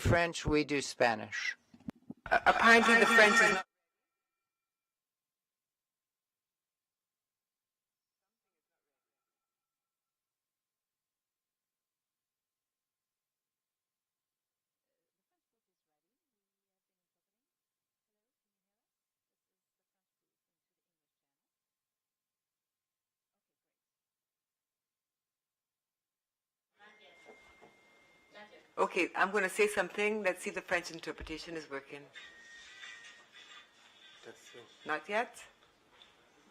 French, we do Spanish. Apparently the French is not. Okay, I'm going to say something. Let's see if the French interpretation is working. Not yet?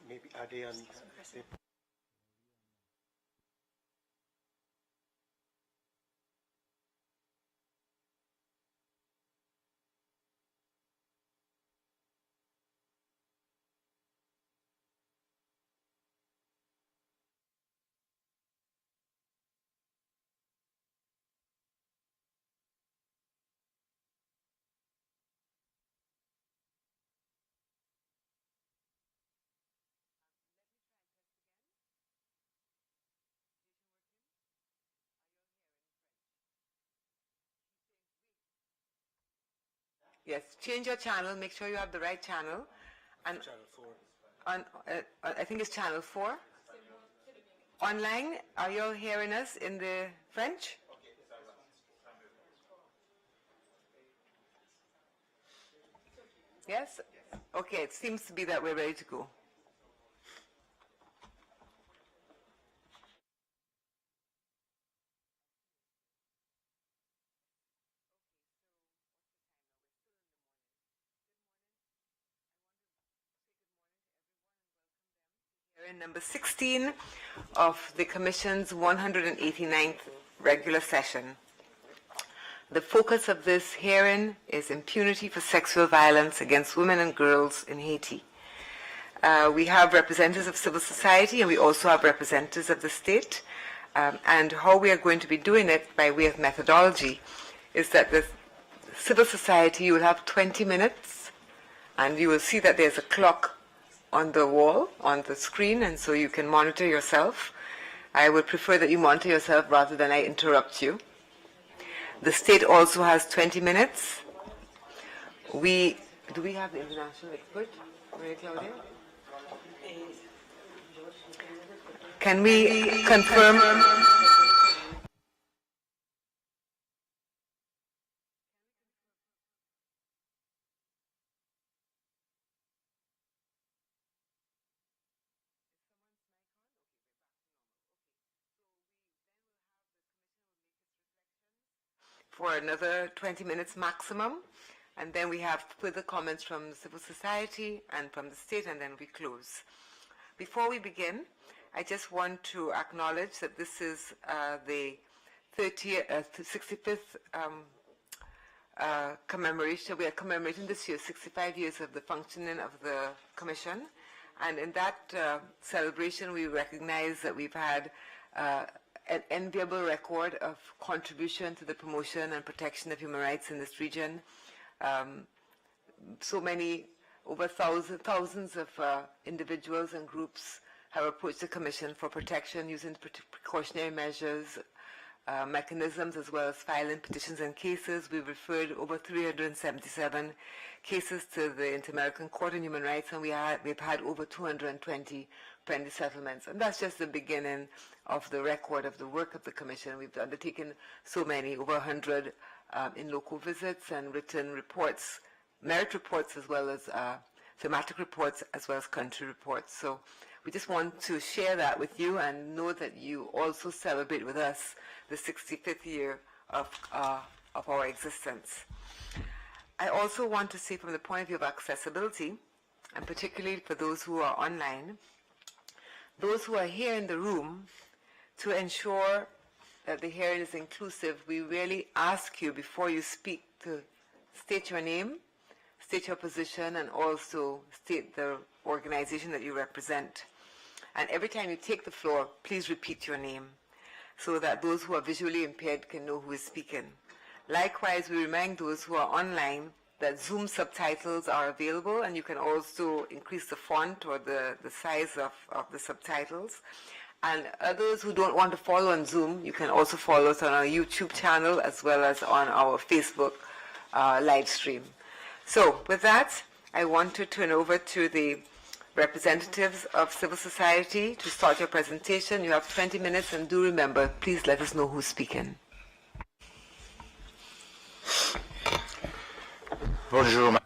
Maybe are they on? Yes, change your channel. Make sure you have the right channel. And Channel 4. I think it's channel 4. Online, are you all hearing us in the French? Yes? Okay, it seems to be that we're ready to go. Hearing number 16 of the Commission's 189th regular session. The focus of this hearing is impunity for sexual violence against women and girls in Haiti. We have representatives of civil society and we also have representatives of the state. And how we are going to be doing it by way of methodology is that the civil society will have 20 minutes and you will see that there's a clock on the wall, on the screen, and so you can monitor yourself. I would prefer that you monitor yourself rather than I interrupt you. The state also has 20 minutes. Do we have the international expert, Maria Claudia? Can we confirm? For another 20 minutes maximum, and then we have further comments from civil society and from the state, and then we close. Before we begin, I just want to acknowledge that this is the 65th commemoration. We are commemorating this year 65 years of the functioning of the Commission, and in that celebration we recognize that we've had an enviable record of contribution to the promotion and protection of human rights in this region. So many, over thousands of individuals and groups have approached the Commission for protection using precautionary measures, mechanisms, as well as filing petitions and cases. We've referred over 377 cases to the Inter-American Court on Human Rights, and we've had over 220 friendly settlements. And that's just the beginning of the record of the work of the Commission. We've undertaken so many, over 100 in local visits and written reports, merit reports as well as thematic reports as well as country reports. So we just want to share that with you and know that you also celebrate with us the 65th year of our existence. I also want to say from the point of view of accessibility, and particularly for those who are online, those who are here in the room, to ensure that the hearing is inclusive, we really ask you before you speak to state your name, state your position, and also state the organization that you represent. And every time you take the floor, please repeat your name so that those who are visually impaired can know who is speaking. Likewise, we remind those who are online that Zoom subtitles are available, and you can also increase the font or the size of the subtitles. And others who don't want to follow on Zoom, you can also follow us on our YouTube channel as well as on our Facebook live stream. So with that, I want to turn over to the representatives of civil society to start your presentation. You have 20 minutes, and do remember, please let us know who's speaking. Bonjour.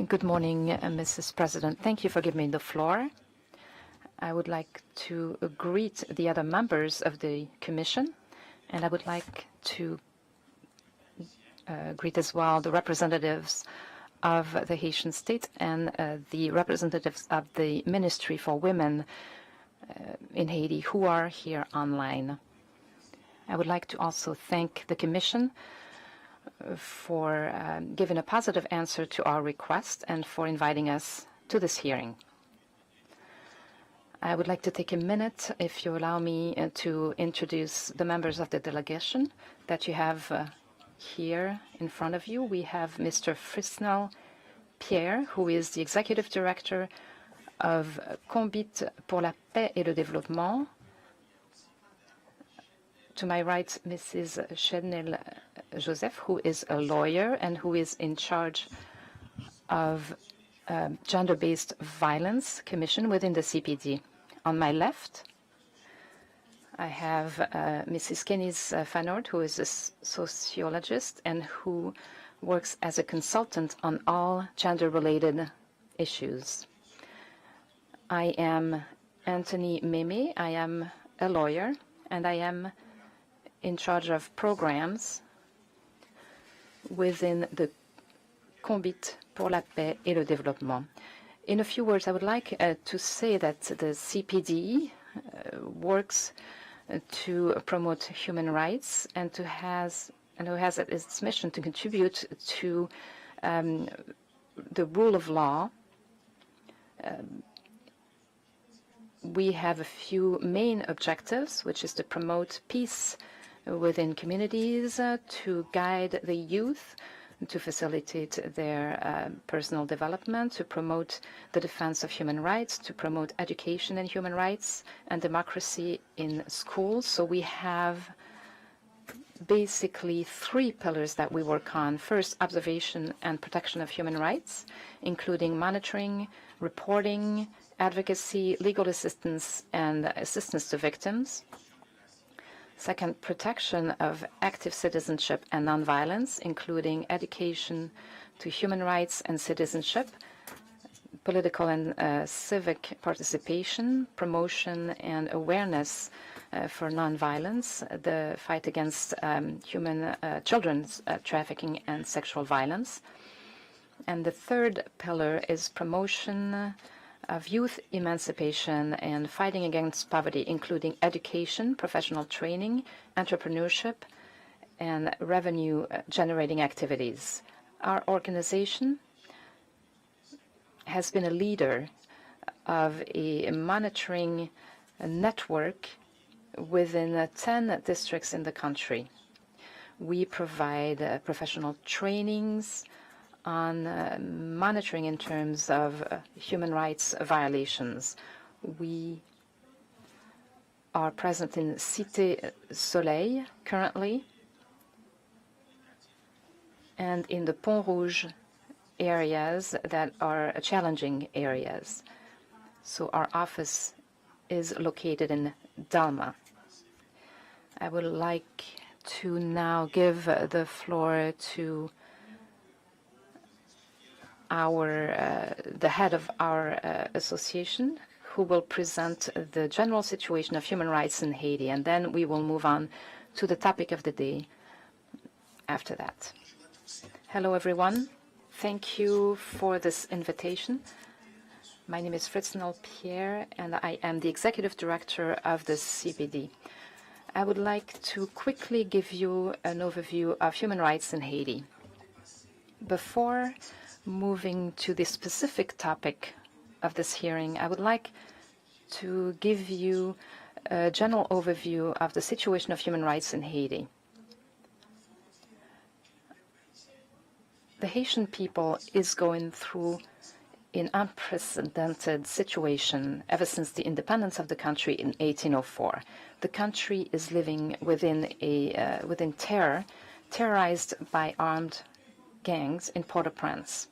Good morning, Mrs. President. Thank you for giving me the floor. I would like to greet the other members of the Commission, and I would like to greet as well the representatives of the Haitian state and the representatives of the Ministry for Women in Haiti who are here online. I would like to also thank the Commission for giving a positive answer to our request and for inviting us to this hearing. I would like to take a minute, if you allow me, to introduce the members of the delegation that you have here in front of you. We have Mr. Frisnel Pierre, who is the Executive Director of Combat pour la paix et le développement. To my right, Mrs. Chenel Joseph, who is a lawyer and who is in charge of Gender-Based Violence Commission within the CPD. On my left, I have Mrs. Kenis Fanord, who is a sociologist and who works as a consultant on all gender-related issues. I am Anthony Meme. I am a lawyer, and I am in charge of programs within the Combat pour la paix et le développement. In a few words, I would like to say that the CPD works to promote human rights and who has its mission to contribute to the rule of law. We have a few main objectives, which is to promote peace within communities, to guide the youth, to facilitate their personal development, to promote the defense of human rights, to promote education and human rights and democracy in schools. So we have basically three pillars that we work on. First, observation and protection of human rights, including monitoring, reporting, advocacy, legal assistance, and assistance to victims. Second, protection of active citizenship and nonviolence, including education to human rights and citizenship, political and civic participation, promotion and awareness for nonviolence, the fight against children's trafficking and sexual violence. And the third pillar is promotion of youth emancipation and fighting against poverty, including education, professional training, entrepreneurship, and revenue-generating activities. Our organization has been a leader of a monitoring network within 10 districts in the country. We provide professional trainings on monitoring in terms of human rights violations. We are present in Cité Soleil currently and in the Pont Rouge areas that are challenging areas. So our office is located in Dalma. I would like to now give the floor to the head of our association, who will present the general situation of human rights in Haiti, and then we will move on to the topic of the day after that. Hello, everyone. Thank you for this invitation. My name is Frisnel Pierre, and I am the Executive Director of the CPD. I would like to quickly give you an overview of human rights in Haiti. Before moving to the specific topic of this hearing, I would like to give you a general overview of the situation of human rights in Haiti. The Haitian people is going through an unprecedented situation ever since the independence of the country in 1804. The country is living within terror, terrorized by armed gangs in Port-au-Prince.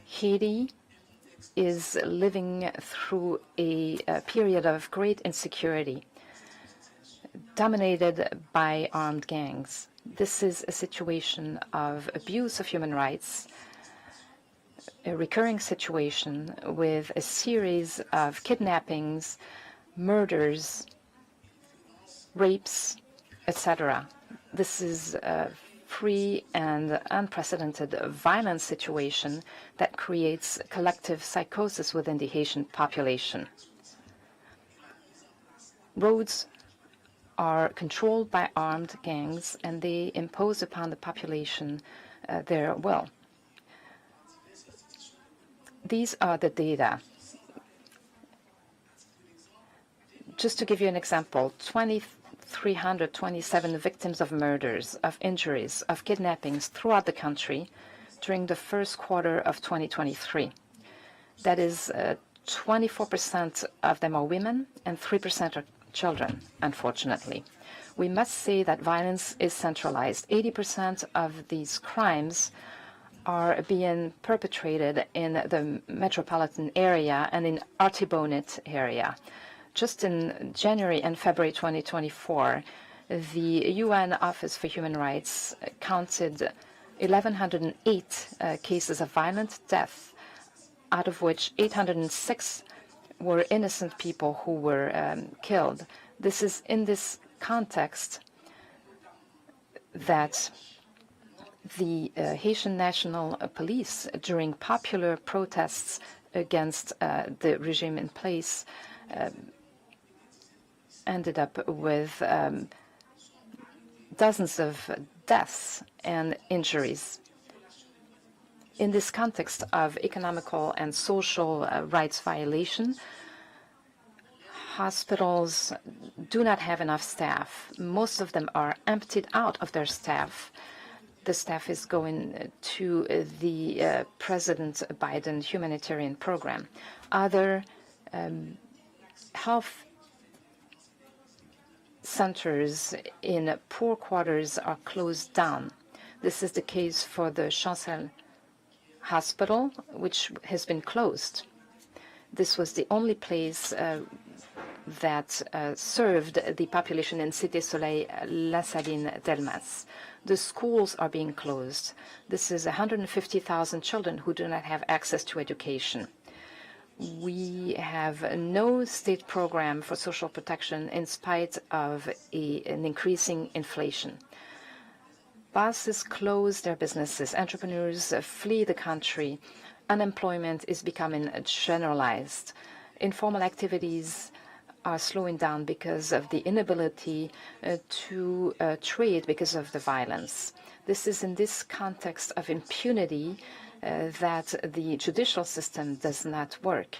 Haiti is living through a period of great insecurity, dominated by armed gangs. This is a situation of abuse of human rights, a recurring situation with a series of kidnappings, murders, rapes, etc. This is a free and unprecedented violent situation that creates collective psychosis within the Haitian population. Roads are controlled by armed gangs, and they impose upon the population their will. These are the data. Just to give you an example, 2,327 victims of murders, of injuries, of kidnappings throughout the country during the first quarter of 2023. That is 24% of them are women and 3% are children, unfortunately. We must say that violence is centralized. 80% of these crimes are being perpetrated in the metropolitan area and in Artibonite area. Just in January and February 2024, the UN Office for Human Rights counted 1,108 cases of violent death, out of which 806 were innocent people who were killed. This is in this context that the Haitian National Police, during popular protests against the regime in place, ended up with dozens of deaths and injuries. In this context of economical and social rights violation, hospitals do not have enough staff. Most of them are emptied out of their staff. The staff is going to the President Biden humanitarian program. Other health centers in poor quarters are closed down. This is the case for the Chancel Hospital, which has been closed. This was the only place that served the population in Cité Soleil, La Saline, Delmas. The schools are being closed. This is 150,000 children who do not have access to education. We have no state program for social protection in spite of an increasing inflation. Bosses close their businesses. Entrepreneurs flee the country. Unemployment is becoming generalized. Informal activities are slowing down because of the inability to trade because of the violence. This is in this context of impunity that the judicial system does not work.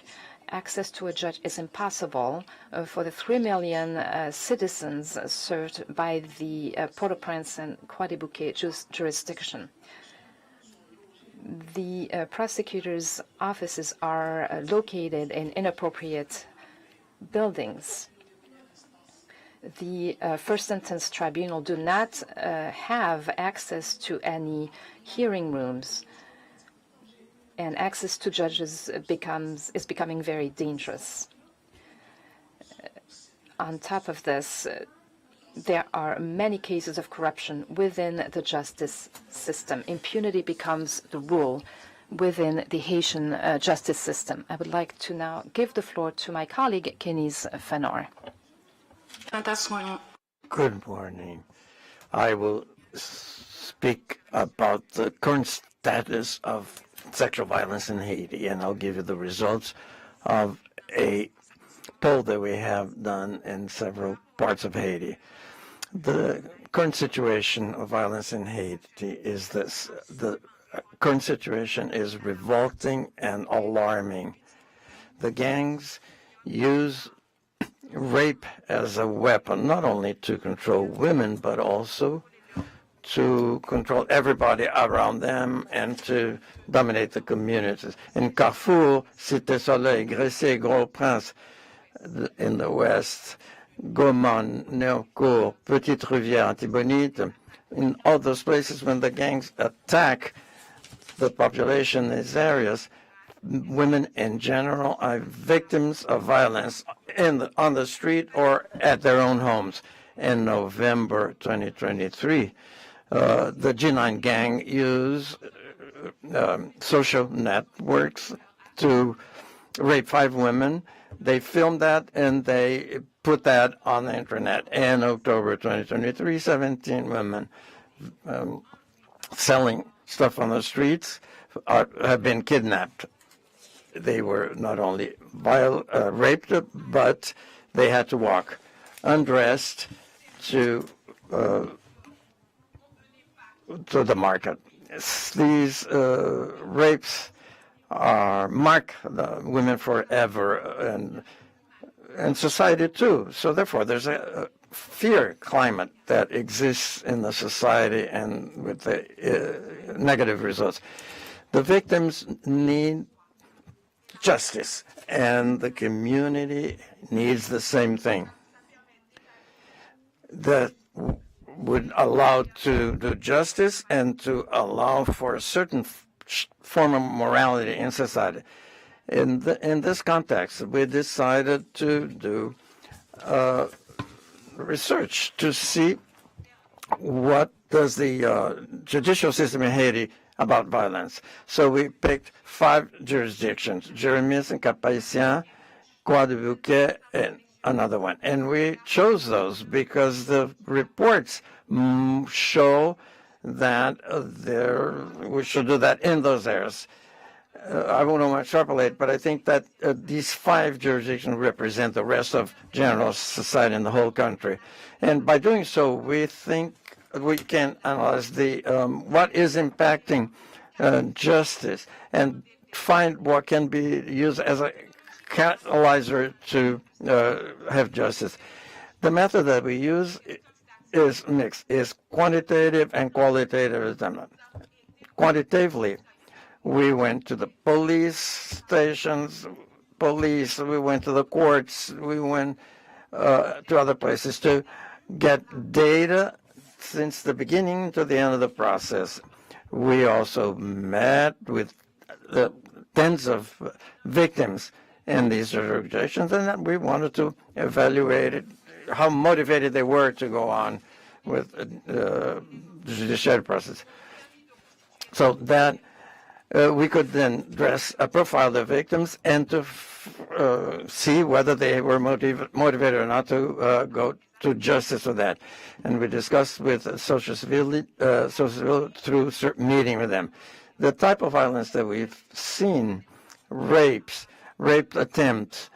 Access to a judge is impossible for the 3 million citizens served by the Port-au-Prince and Croix-des-Bouquets jurisdiction. The prosecutors' offices are located in inappropriate buildings. The first instance tribunal do not have access to any hearing rooms, and access to judges is becoming very dangerous. On top of this, there are many cases of corruption within the justice system. Impunity becomes the rule within the Haitian justice system. I would like to now give the floor to my colleague, Kenise Fanor. Good morning. I will speak about the current status of sexual violence in Haiti, and I'll give you the results of a poll that we have done in several parts of Haiti. The current situation of violence in Haiti is this. The current situation is revolting and alarming. The gangs use rape as a weapon, not only to control women, but also to control everybody around them and to dominate the communities. In Carrefour, Cité Soleil, Gressé, Gros Prince in the west, Gaumont, Néaucourt, Petite Rivière, Antibonite, in all those places when the gangs attack the population in these areas, women in general are victims of violence on the street or at their own homes. In November 2023, the G9 gang used social networks to rape 5 women. They filmed that and they put that on the internet. In October 2023, 17 women selling stuff on the streets have been kidnapped. They were not only raped, but they had to walk undressed to the market. These rapes mark the women forever, and society too. So therefore, there's a fear climate that exists in the society, and with the negative results. The victims need justice, and the community needs the same thing. That would allow to do justice and to allow for a certain form of morality in society. In this context, we decided to do research to see what does the judicial system in Haiti about violence. So we picked 5 jurisdictions: Jérémie and Cap-Haïtien, Croix-de-Bouquet, and another one. And we chose those because the reports show that we should do that in those areas. I won't extrapolate, but I think that these 5 jurisdictions represent the rest of general society in the whole country. And by doing so, we think we can analyze what is impacting justice and find what can be used as a catalyzer to have justice. The method that we use is mixed, is quantitative and qualitative. Quantitatively, we went to the police stations, we went to the courts, we went to other places to get data since the beginning to the end of the process. We also met with the tens of victims in these jurisdictions, and then we wanted to evaluate how motivated they were to go on with the judicial process. So that we could then profile the victims and to see whether they were motivated or not to go to justice for that. And we discussed with social civil through certain meeting with them. The type of violence that we've seen: rape attempts,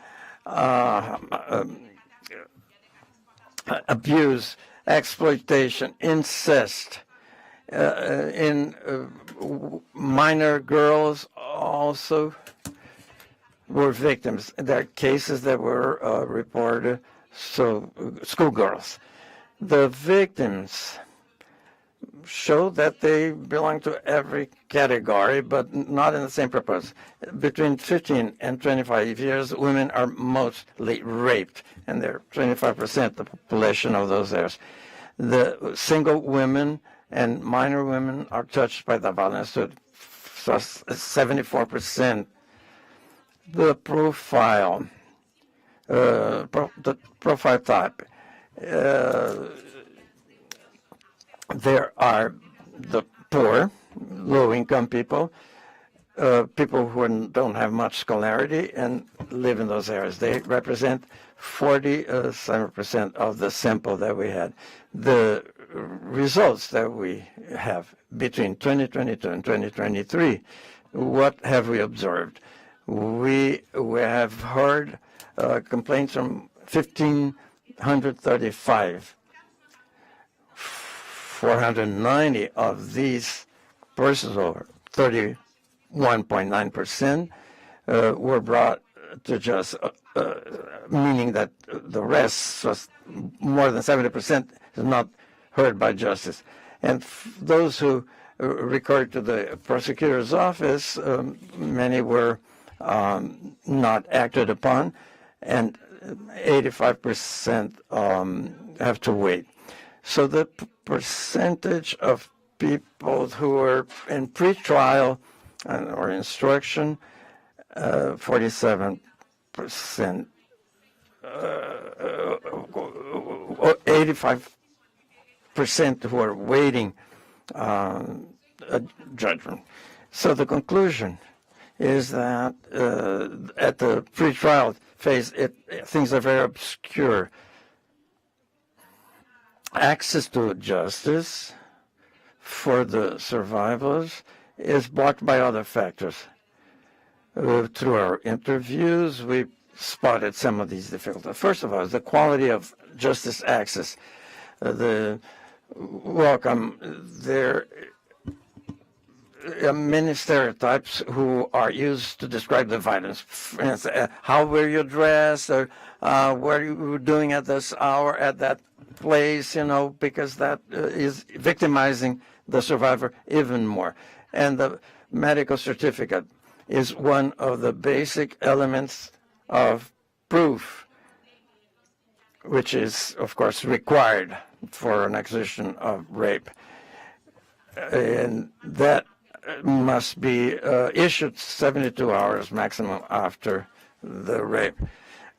abuse, exploitation, incest, in minor girls also were victims. There are cases that were reported, so schoolgirls. The victims show that they belong to every category, but not in the same purpose. Between 15 and 25 years, women are mostly raped, and they're 25% the population of those areas. The single women and minor women are touched by the violence, so 74%. The profile, the profile type, there are the poor, low-income people, people who don't have much scholarity and live in those areas. They represent 47% of the sample that we had. The results that we have between 2022 and 2023, what have we observed? We have heard complaints from 1,535. 490 of these persons, or 31.9%, were brought to justice, meaning that the rest, was more than 70%, is not heard by justice. And those who recurred to the prosecutor's office, many were not acted upon, and 85% have to wait. So the percentage of people who are in pretrial or instruction, 47%, 85% who are waiting a judgment. So the conclusion is that at the pretrial phase, things are very obscure. Access to justice for the survivors is blocked by other factors. Through our interviews, we spotted some of these difficulties. First of all, the quality of justice access. There are many stereotypes who are used to describe the violence. For instance, how were you dressed, or what you were doing at this hour, at that place, because that is victimizing the survivor even more. And the medical certificate is one of the basic elements of proof, which is, of course, required for an accusation of rape. And that must be issued 72 hours maximum after the rape.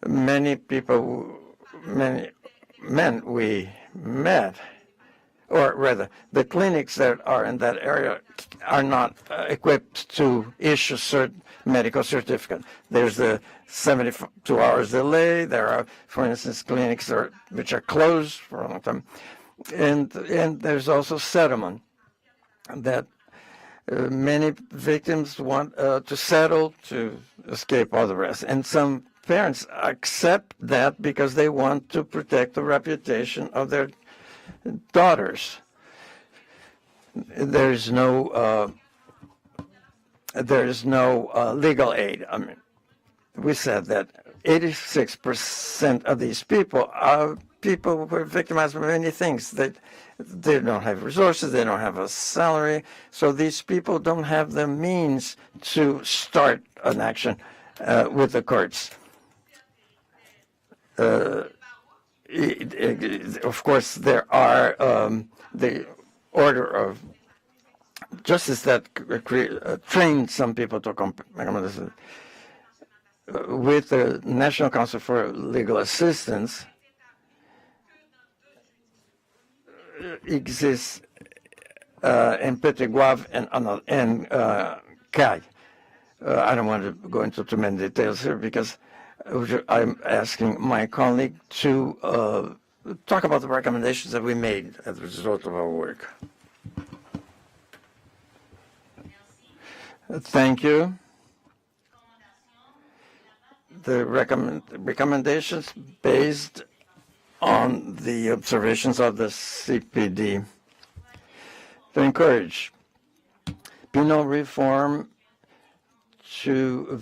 Many men we met, or rather, the clinics that are in that area are not equipped to issue certain medical certificate. There's the 72 hours delay. There are, for instance, clinics which are closed for a long time. And there's also settlement that many victims want to settle to escape all the rest. And some parents accept that because they want to protect the reputation of their daughters. There is no legal aid. I mean, we said that 86% of these people are people who are victimized by many things. That they don't have resources, they don't have a salary, so these people don't have the means to start an action with the courts. Of course, there are the order of justice that trained some people to accompany this. With the National Council for Legal Assistance, exists in Petiguave and Kai. I don't want to go into too many details here because I'm asking my colleague to talk about the recommendations that we made as a result of our work. Thank you. The recommendations based on the observations of the CPD to encourage penal reform, to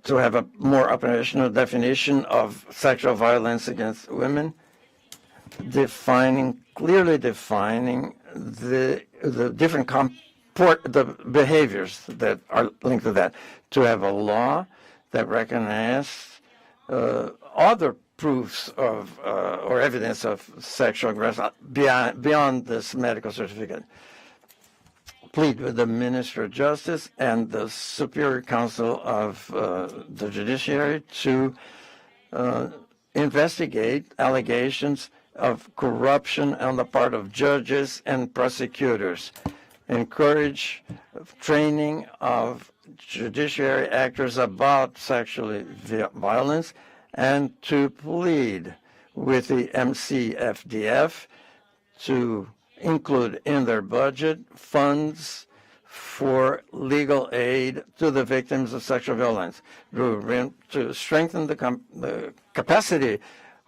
have a more operational definition of sexual violence against women, clearly defining the different the behaviors that are linked to that, to have a law that recognizes other proofs of or evidence of sexual aggression beyond this medical certificate. Plead with the Minister of Justice and the Superior Council of the Judiciary to investigate allegations of corruption on the part of judges and prosecutors. Encourage training of judiciary actors about sexual violence, and to plead with the MCFDF to include in their budget funds for legal aid to the victims of sexual violence, to strengthen the capacity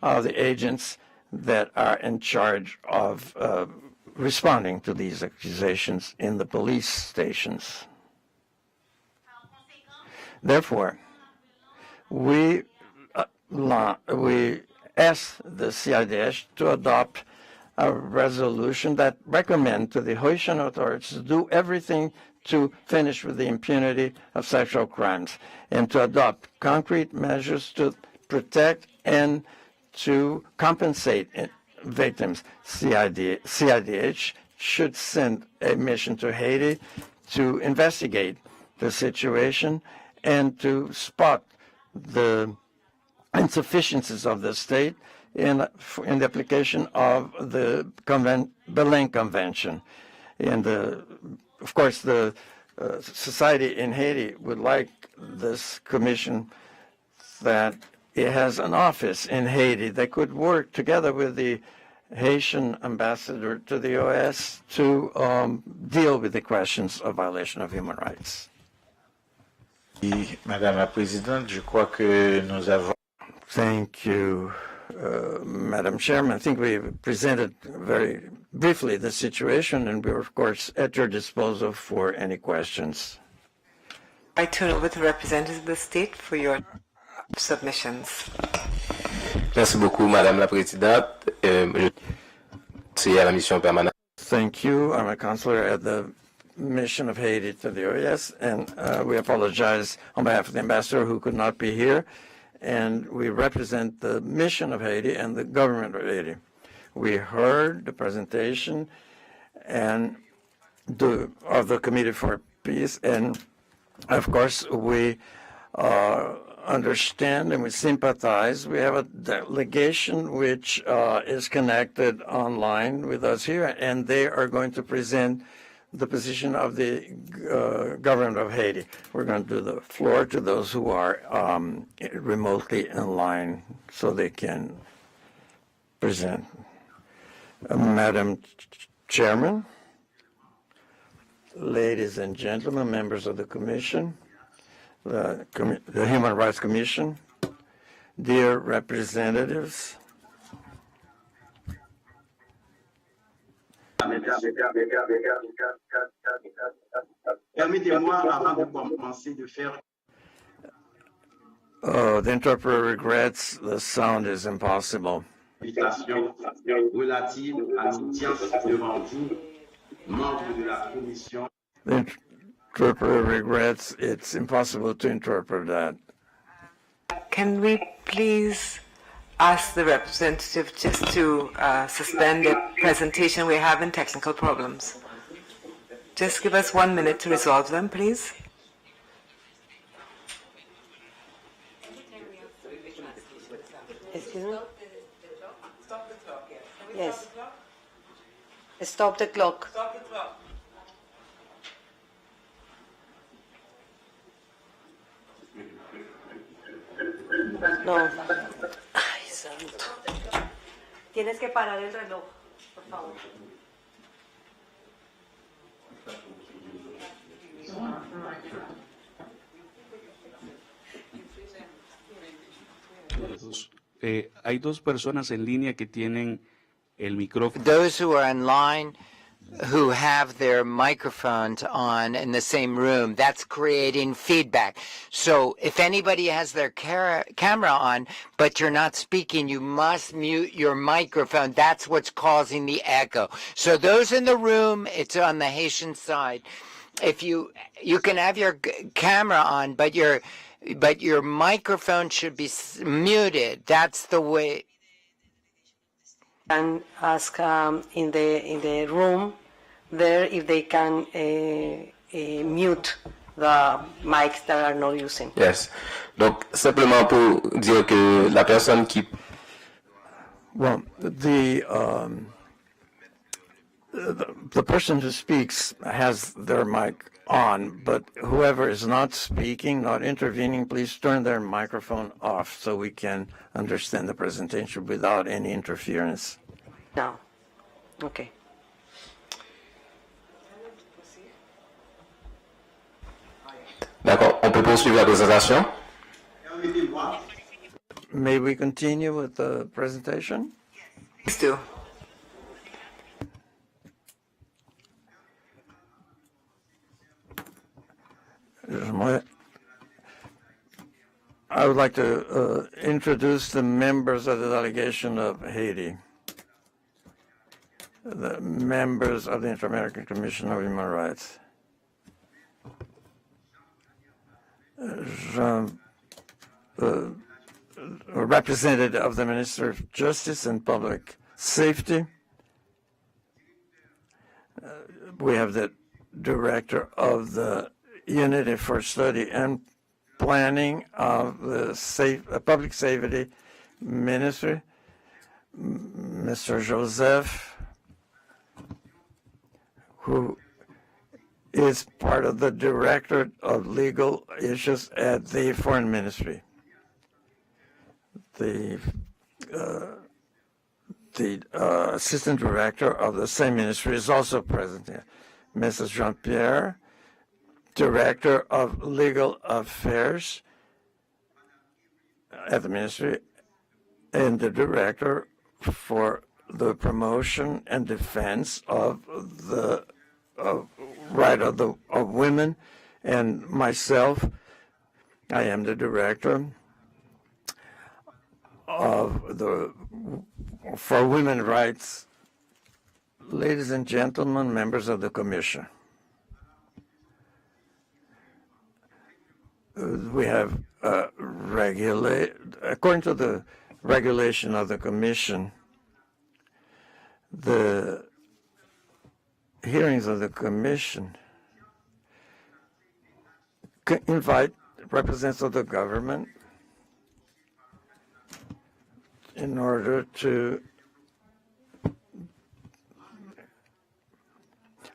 of the agents that are in charge of responding to these accusations in the police stations. Therefore, we asked the CIDH to adopt a resolution that recommends to the Haitian authorities to do everything to finish with the impunity of sexual crimes and to adopt concrete measures to protect and to compensate victims. CIDH should send a mission to Haiti to investigate the situation and to spot the insufficiencies of the state in the application of the Berlin Convention. And of course, the society in Haiti would like this commission that it has an office in Haiti that could work together with the Haitian ambassador to the OAS to deal with the questions of violation of human rights. Madame la Présidente, je crois que nous avons. Thank you, Madam Chairman. I think we presented very briefly the situation, and we're, of course, at your disposal for any questions. I turn over to representatives of the state for your submissions. Merci beaucoup, Madame la Présidente. C'est à la mission permanente. Thank you. I'm a counselor at the mission of Haiti to the OAS, and we apologize on behalf of the ambassador who could not be here. And we represent the mission of Haiti and the government of Haiti. We heard the presentation of the Committee for Peace, and of course we understand and we sympathize. We have a delegation which is connected online with us here, and they are going to present the position of the government of Haiti. We're going to do the floor to those who are remotely in line so they can present. Madam Chairman, ladies and gentlemen, members of the Commission, the Human Rights Commission, dear representatives, Permettez-moi, avant de commencer, de faire. Oh, the interpreter regrets the sound is impossible. Invitation relative à l'audience devant vous, membres de la commission. The interpreter regrets it's impossible to interpret that. Can we please ask the representative just to suspend the presentation? We're having technical problems. Just give us 1 minute to resolve them, please. Excuse me? Yes. Stop the clock. Stop the clock. No. Ay, santo. Tienes que parar el reloj, por favor. Hay dos personas en línea que tienen el micrófono. Those who are online who have their microphones on in the same room, that's creating feedback. So if anybody has their camera on, but you're not speaking, you must mute your microphone. That's what's causing the echo. So those in the room, it's on the Haitian side. If you can have your camera on, but your microphone should be muted. That's the way. And ask in the room there if they can mute the mics that are not using. Yes. Donc, simplement pour dire que la personne qui... Well, the person who speaks has their mic on, but whoever is not speaking, not intervening, please turn their microphone off so we can understand the presentation without any interference. No. Okay. D'accord, on peut poursuivre la présentation? Permettez-moi. May we continue with the presentation? Please do. I would like to introduce the members of the delegation of Haiti. the members of the Inter-American Commission of Human Rights. A representative of the Minister of Justice and Public Safety. We have the director of the Unit for Study and Planning of the Public Safety Ministry, Mr. Joseph, who is part of the Directorate of Legal Issues at the Foreign Ministry. The Assistant Director of the same ministry is also present here. Mrs. Jean-Pierre, Director of Legal Affairs at the ministry, and the Director for the Promotion and Defense of the right of women, and myself, I am the Director of for women's rights. Ladies and gentlemen, members of the Commission, we have according to the regulation of the Commission, the hearings of the Commission invite representatives of the government in order to.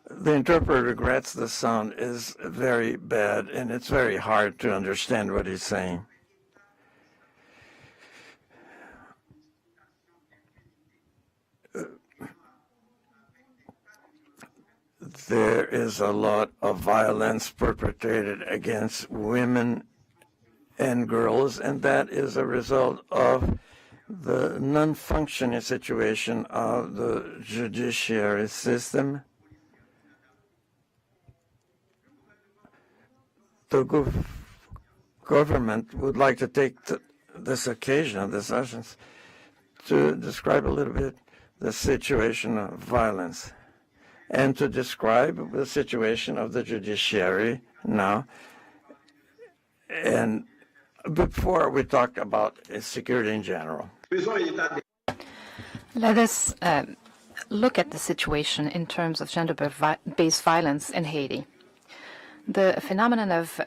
The interpreter regrets the sound is very bad and it's very hard to understand what he's saying. There is a lot of violence perpetrated against women and girls, and that is a result of the non-functioning situation of the judiciary system. The government would like to take this occasion, this essence, to describe a little bit the situation of violence and to describe the situation of the judiciary now. And before we talk about security in general. Let us look at the situation in terms of gender-based violence in Haiti. The phenomenon of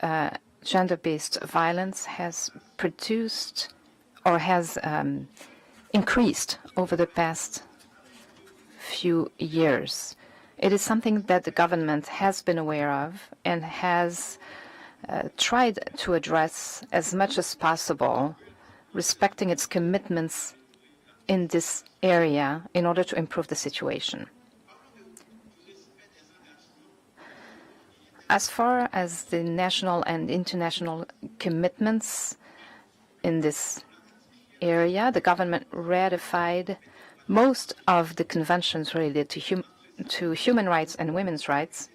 gender-based violence has produced or has increased over the past few years. It is something that the government has been aware of and has tried to address as much as possible, respecting its commitments in this area in order to improve the situation. As far as the national and international commitments in this area, the government ratified most of the conventions related to human rights and women's rights.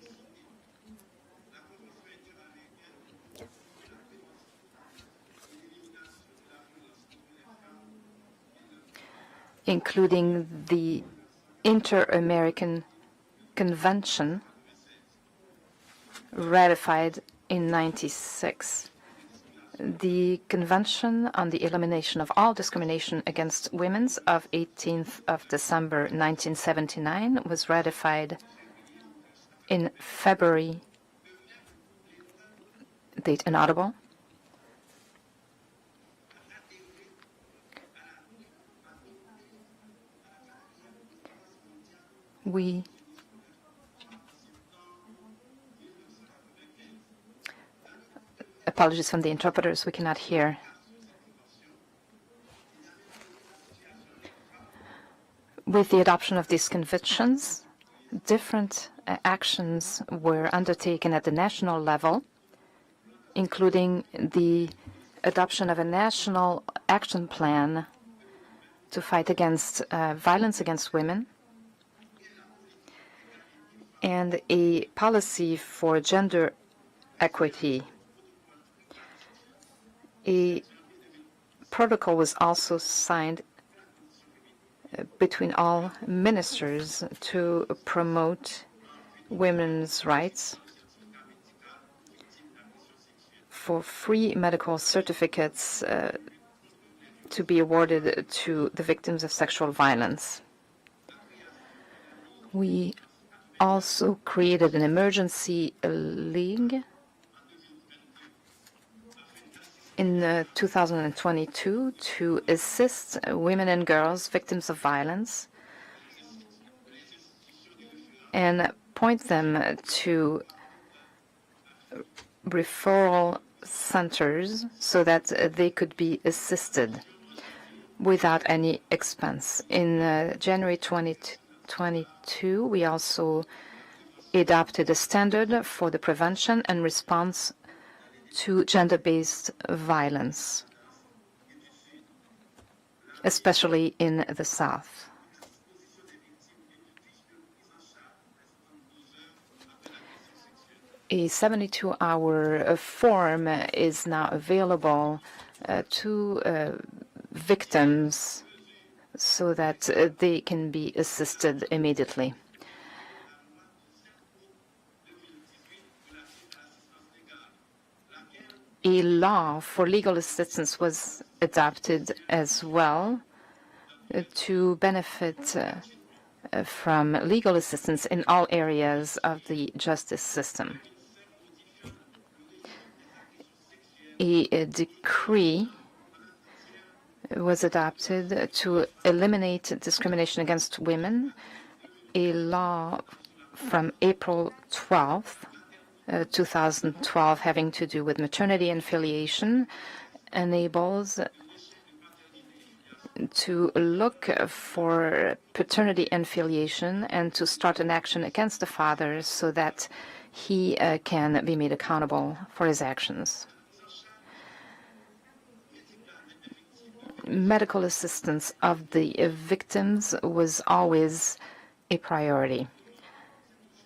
Including the Inter-American Convention ratified in 1996. The Convention on the Elimination of All Discrimination Against Women of 18th of December 1979 was ratified in February, date inaudible. Apologies from the interpreters, we cannot hear. With the adoption of these conventions, different actions were undertaken at the national level, including the adoption of a national action plan to fight against violence against women, and a policy for gender equity. A protocol was also signed between all ministers to promote women's rights, for free medical certificates to be awarded to the victims of sexual violence. We also created an emergency league in 2022 to assist women and girls victims of violence and point them to referral centers so that they could be assisted without any expense. In January 2022, we also adopted a standard for the prevention and response to gender-based violence, especially in the South. A 72-hour form is now available to victims so that they can be assisted immediately. A law for legal assistance was adopted as well to benefit from legal assistance in all areas of the justice system. A decree was adopted to eliminate discrimination against women. A law from April 12th, 2012, having to do with maternity and filiation, enables to look for paternity and filiation and to start an action against the father so that he can be made accountable for his actions. Medical assistance of the victims was always a priority.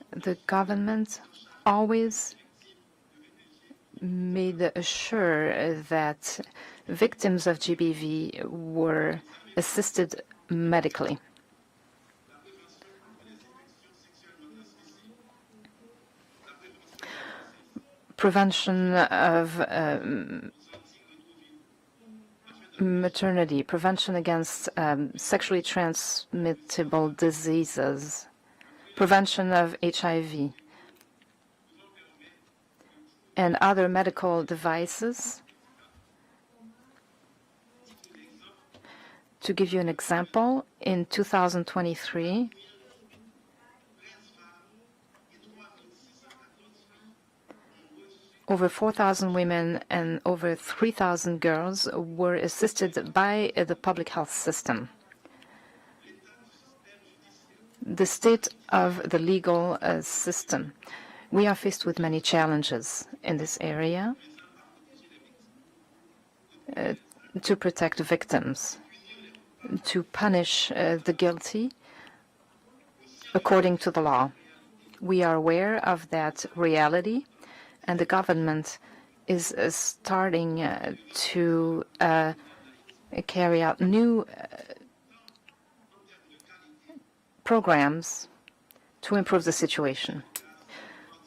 The government always made sure that victims of GBV were assisted medically. Prevention of maternity, prevention against sexually transmittable diseases, prevention of HIV, and other medical devices. To give you an example, in 2023, over 4,000 women and over 3,000 girls were assisted by the public health system. The state of the legal system. We are faced with many challenges in this area to protect victims, to punish the guilty according to the law. We are aware of that reality, and the government is starting to carry out new programs to improve the situation,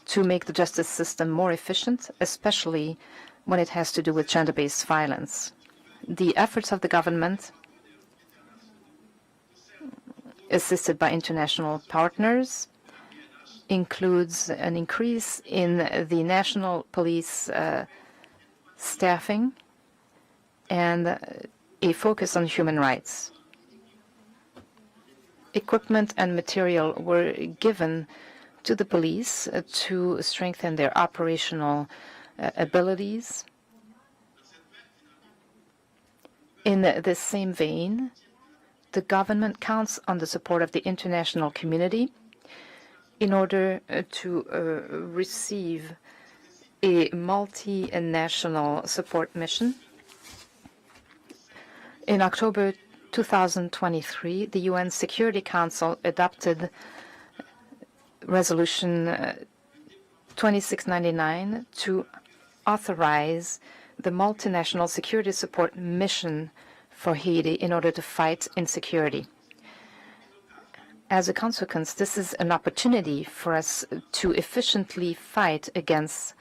to make the justice system more efficient, especially when it has to do with gender-based violence. The efforts of the government, assisted by international partners, includes an increase in the national police staffing and a focus on human rights. Equipment and material were given to the police to strengthen their operational abilities. In the same vein, the government counts on the support of the international community in order to receive a multinational support mission. In October 2023, the UN Security Council adopted Resolution 2699 to authorize the multinational security support mission for Haiti in order to fight insecurity. As a consequence, this is an opportunity for us to efficiently fight against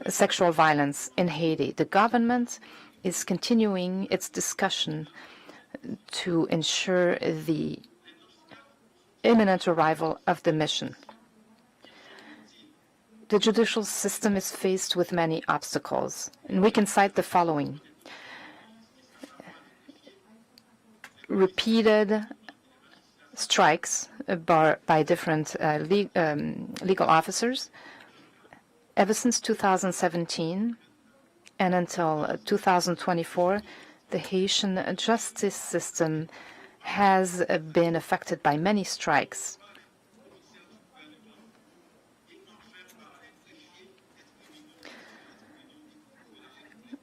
sexual violence in Haiti. The government is continuing its discussion to ensure the imminent arrival of the mission. The judicial system is faced with many obstacles, and we can cite the following. Repeated strikes by different legal officers ever since 2017 and until 2024. The Haitian justice system has been affected by many strikes.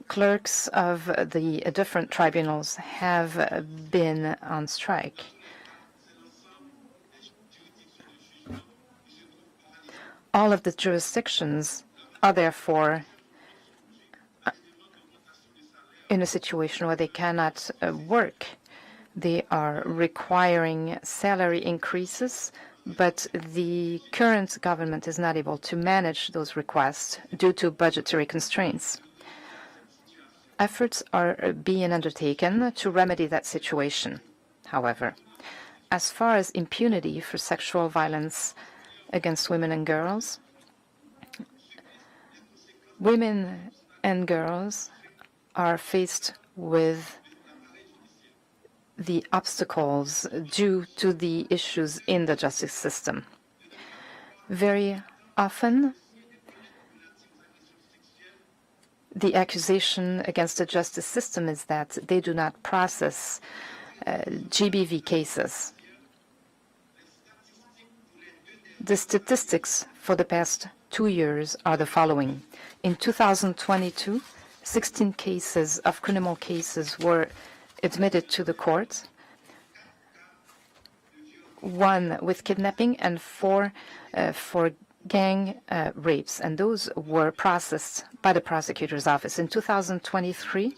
Clerks of the different tribunals have been on strike. All of the jurisdictions are therefore in a situation where they cannot work. They are requiring salary increases, but the current government is not able to manage those requests due to budgetary constraints. Efforts are being undertaken to remedy that situation. However, as far as impunity for sexual violence against women and girls, women and girls are faced with the obstacles due to the issues in the justice system. Very often, the accusation against the justice system is that they do not process GBV cases. The statistics for the past 2 years are the following. In 2022, 16 cases of criminal cases were admitted to the court, 1 with kidnapping and 4 for gang rapes, and those were processed by the prosecutor's office. In 2023,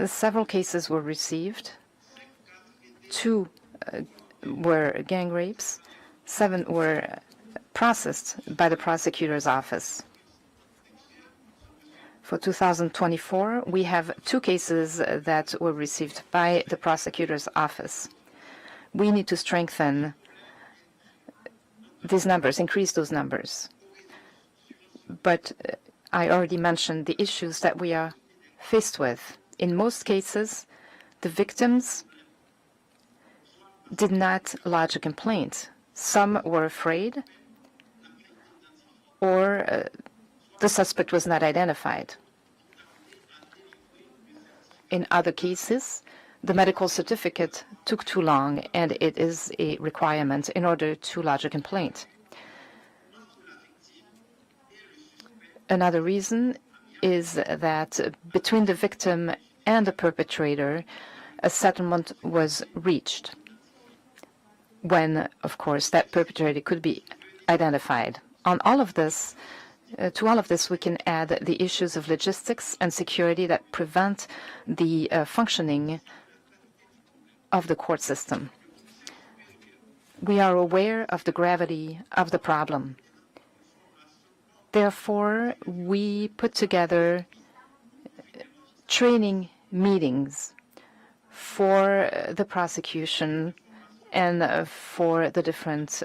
several cases were received. 2 were gang rapes. 7 were processed by the prosecutor's office. For 2024, we have 2 cases that were received by the prosecutor's office. We need to strengthen these numbers, increase those numbers. But I already mentioned the issues that we are faced with. In most cases, the victims did not lodge a complaint. Some were afraid, or the suspect was not identified. In other cases, the medical certificate took too long, and it is a requirement in order to lodge a complaint. Another reason is that between the victim and the perpetrator, a settlement was reached when, of course, that perpetrator could be identified. On all of this, to all of this, we can add the issues of logistics and security that prevent the functioning of the court system. We are aware of the gravity of the problem. Therefore, we put together training meetings for the prosecution and for the different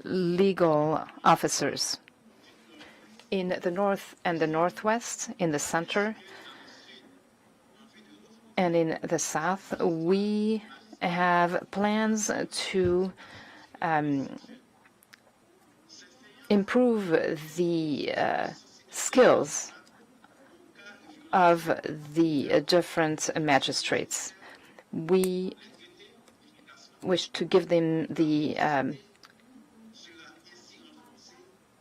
legal officers. In the north and the northwest, in the center, and in the south, we have plans to improve the skills of the different magistrates. We wish to give them the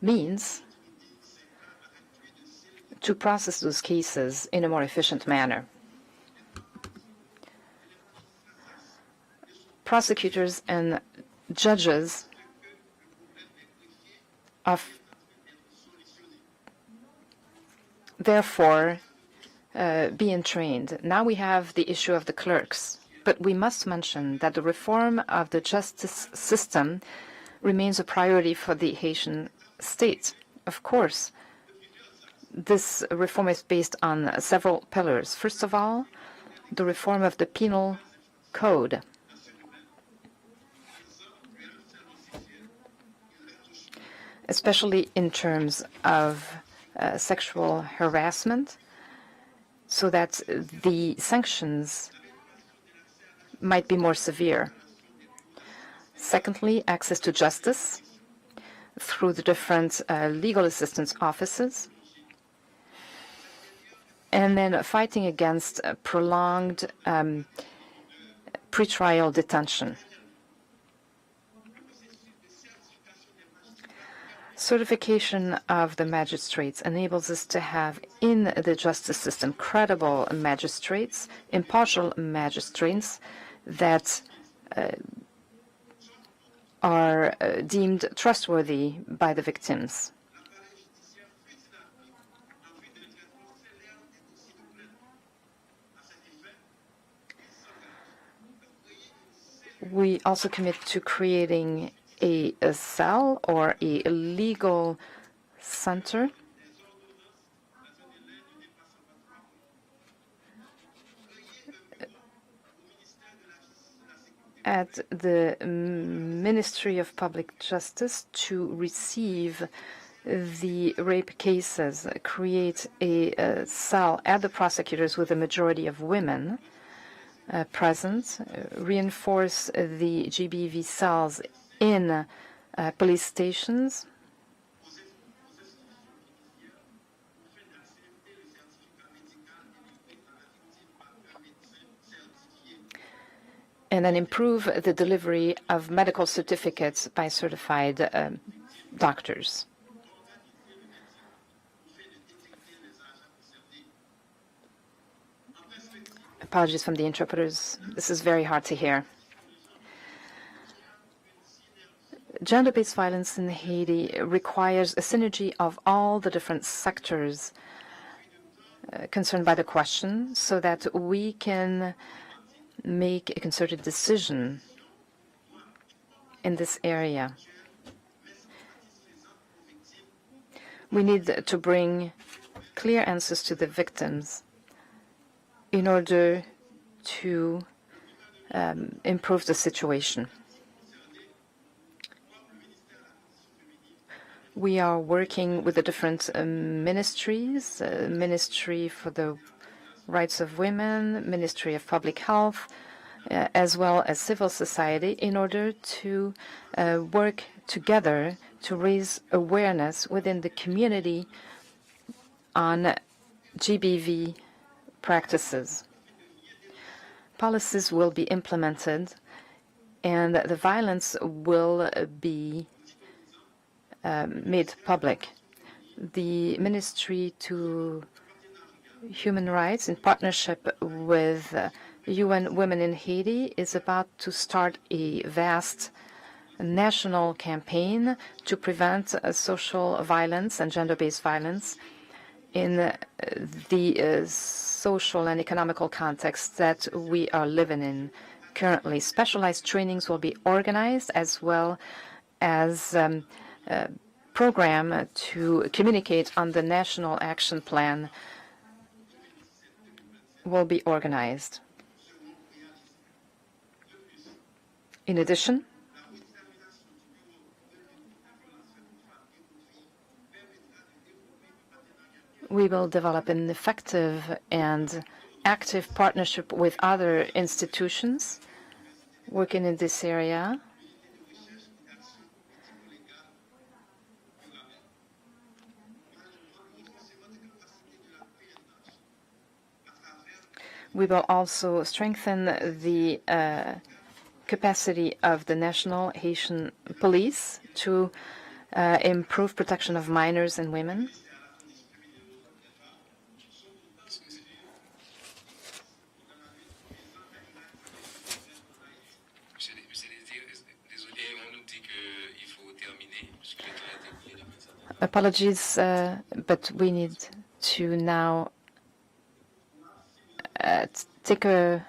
means to process those cases in a more efficient manner. Prosecutors and judges are therefore being trained. Now we have the issue of the clerks. But we must mention that the reform of the justice system remains a priority for the Haitian state. Of course, this reform is based on several pillars. First of all, the reform of the penal code. Especially in terms of sexual harassment, so that the sanctions might be more severe. Secondly, access to justice through the different legal assistance offices. And then fighting against prolonged pretrial detention. Certification of the magistrates enables us to have in the justice system credible magistrates, impartial magistrates that are deemed trustworthy by the victims. We also commit to creating a cell or a legal center at the Ministry of Public Justice to receive the rape cases, create a cell at the prosecutors with a majority of women present, reinforce the GBV cells in police stations, and then improve the delivery of medical certificates by certified doctors. Apologies from the interpreters. This is very hard to hear. Gender-based violence in Haiti requires a synergy of all the different sectors concerned by the question so that we can make a concerted decision in this area. We need to bring clear answers to the victims in order to improve the situation. We are working with the different ministries, Ministry for the Rights of Women, Ministry of Public Health, as well as civil society, in order to work together to raise awareness within the community on GBV practices. Policies will be implemented, and the violence will be made public. The Ministry to Human Rights, in partnership with UN Women in Haiti, is about to start a vast national campaign to prevent social violence and gender-based violence in the social and economical context that we are living in currently. Specialized trainings will be organized, as well as program to communicate on the National Action Plan will be organized. In addition, we will develop an effective and active partnership with other institutions working in this area. We will also strengthen the capacity of the National Haitian Police to improve protection of minors and women. Apologies, but we need to now take a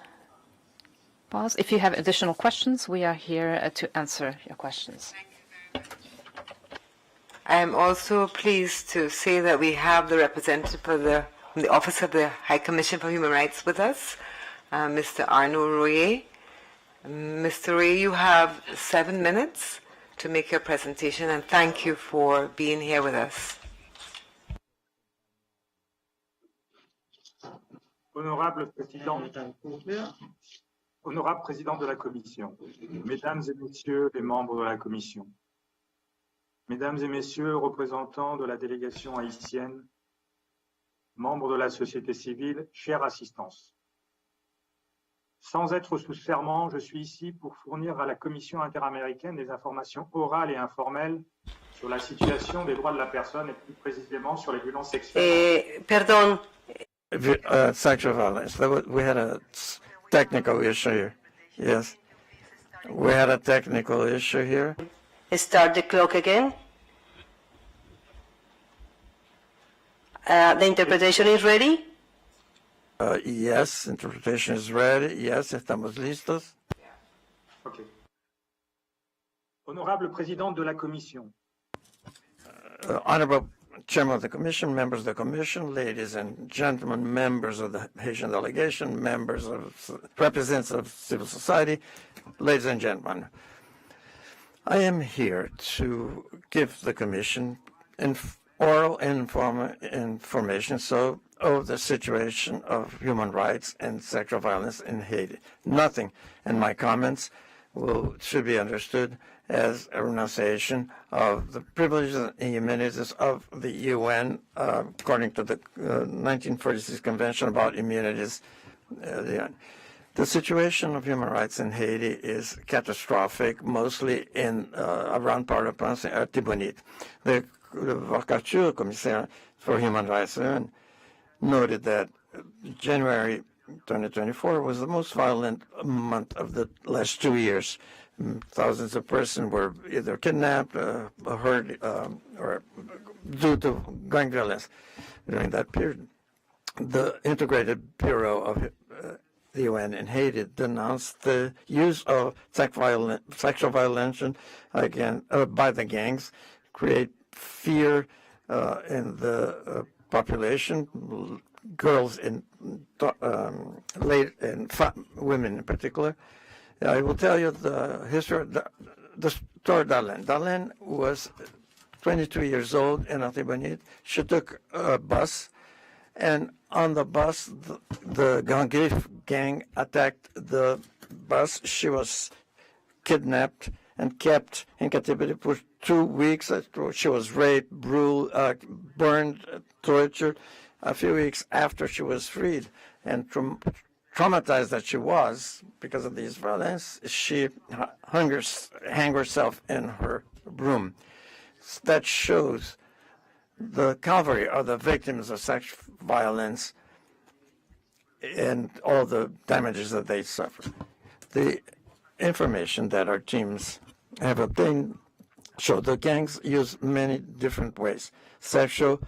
Pause. If you have additional questions, we are here to answer your questions. I am also pleased to say that we have the representative from the Office of the High Commission for Human Rights with us, Mr. Arnaud Royer. Mr. Royer, you have 7 minutes to make your presentation, and thank you for being here with us. Honorable Président de la Commission, Mesdames et Messieurs les membres de la Commission, Mesdames et Messieurs, représentants de la délégation haïtienne, membres de la société civile, chère assistance. Sans être sous serment, je suis ici pour fournir à la Commission interaméricaine des informations orales et informelles sur la situation des droits de la personne et plus précisément sur les violences sexuelles. Pardon. Sexual violence. We had a technical issue here. Yes. We had a technical issue here. Start the clock again. The interpretation is ready? Yes, interpretation is ready. Yes, estamos listos. Okay. Honorable Président de la Commission. Honorable Chairman of the Commission, members of the Commission, ladies and gentlemen, members of the Haitian delegation, members of representatives of civil society, ladies and gentlemen. I am here to give the Commission oral and informal information of the situation of human rights and sexual violence in Haiti. Nothing in my comments should be understood as a renunciation of the privileges and immunities of the UN, according to the 1946 Convention about Immunities. The situation of human rights in Haiti is catastrophic, mostly in around Port-au-Prince and Impunite. The Vacature Commissaire for Human Rights noted that January 2024 was the most violent month of the last 2 years. Thousands of persons were either kidnapped, hurt, or due to gang violence during that period. The Integrated Bureau of the UN in Haiti denounced the use of sexual violence again by the gangs, create fear in the population, girls and women in particular. I will tell you the history, the story of Darlene. Darlene was 22 years old in Impunite. She took a bus, and on the bus, the gang attacked the bus. She was kidnapped and kept in captivity for 2 weeks. She was raped, burned, tortured. A few weeks after she was freed, and traumatized that she was because of these violence, she hung herself in her room. That shows the calvary of the victims of sexual violence and all the damages that they suffer. The information that our teams have obtained show the gangs use many different ways. Sexual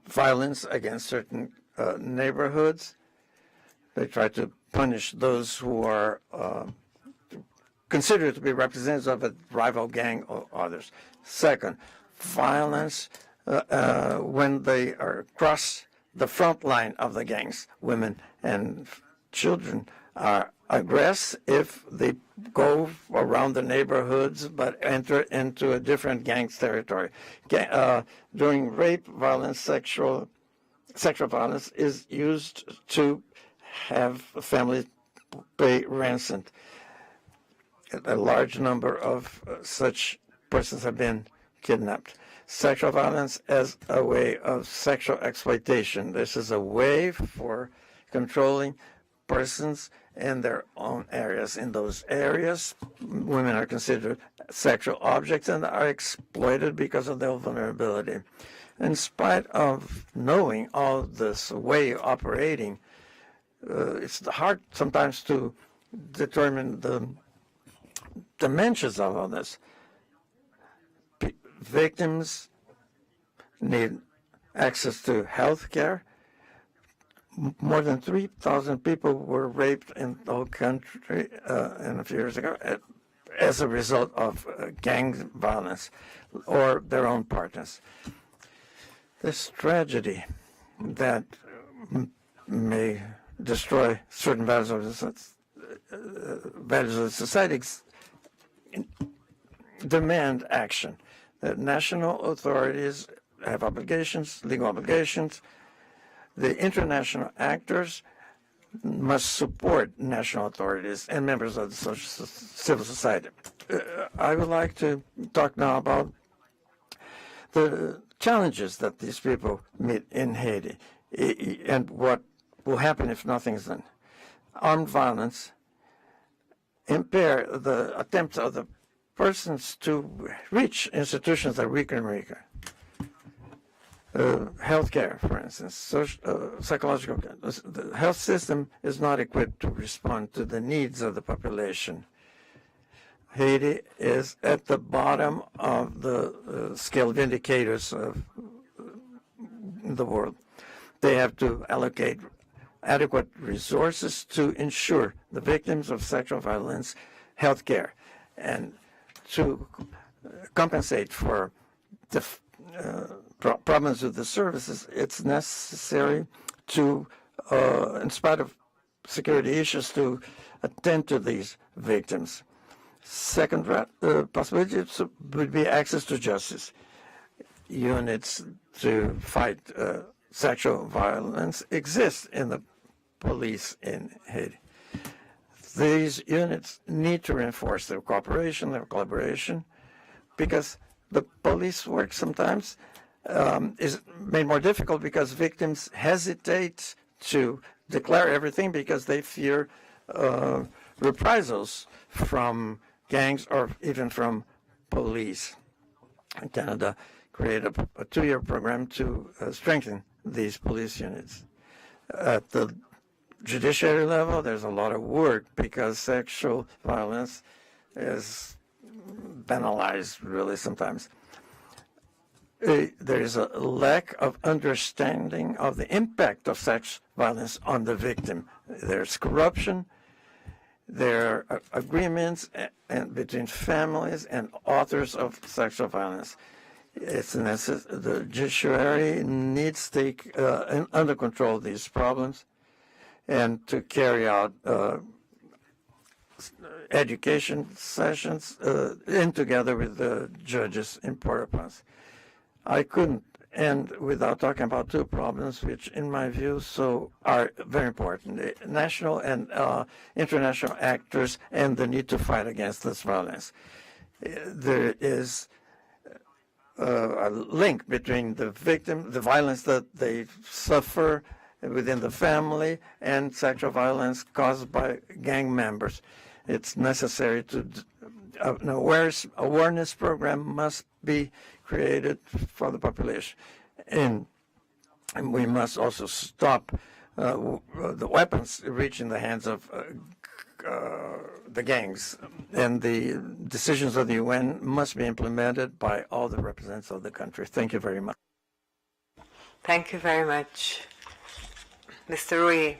violence against certain neighborhoods. They try to punish those who are considered to be representatives of a rival gang or others. Second, violence when they are across the front line of the gangs. Women and children are aggressed if they go around the neighborhoods but enter into a different gang's territory. During rape, violence, sexual violence is used to have families pay ransom. A large number of such persons have been kidnapped. Sexual violence as a way of sexual exploitation. This is a way for controlling persons in their own areas. In those areas, women are considered sexual objects and are exploited because of their vulnerability. In spite of knowing all this way of operating, it's hard sometimes to determine the dimensions of all this. Victims need access to health care, more than 3,000 people were raped in the whole country in a few years ago as a result of gang violence or their own partners. This tragedy that may destroy certain values of society demand action. The national authorities have obligations, legal obligations. The international actors must support national authorities and members of the civil society. I would like to talk now about the challenges that these people meet in Haiti and what will happen if nothing is done. Armed violence impair the attempts of the persons to reach institutions that are weaker and weaker. Healthcare, for instance, psychological care. The health system is not equipped to respond to the needs of the population. Haiti is at the bottom of the scale of indicators of the world. They have to allocate adequate resources to ensure the victims of sexual violence health care and to compensate for the problems with the services. It's necessary to, in spite of security issues, to attend to these victims. Second possibility would be access to justice. Units to fight sexual violence exist in the police in Haiti. These units need to reinforce their cooperation, their collaboration, because the police work sometimes is made more difficult because victims hesitate to declare everything because they fear reprisals from gangs or even from police. Canada created a 2-year program to strengthen these police units. At the judiciary level, there's a lot of work because sexual violence is banalized, really, sometimes. There is a lack of understanding of the impact of sex violence on the victim. There's corruption. There are agreements between families and authors of sexual violence. It's necessary. The judiciary needs to take under control these problems and to carry out education sessions together with the judges in Port-au-Prince. I couldn't end without talking about two problems which, in my view, are very important. The national and international actors and the need to fight against this violence. There is a link between the victim, the violence that they suffer within the family, and sexual violence caused by gang members. It's necessary to an awareness program must be created for the population, and we must also stop the weapons reaching the hands of the gangs, and the decisions of the UN must be implemented by all the representatives of the country. Thank you very much. Thank you very much, Mr. Riode.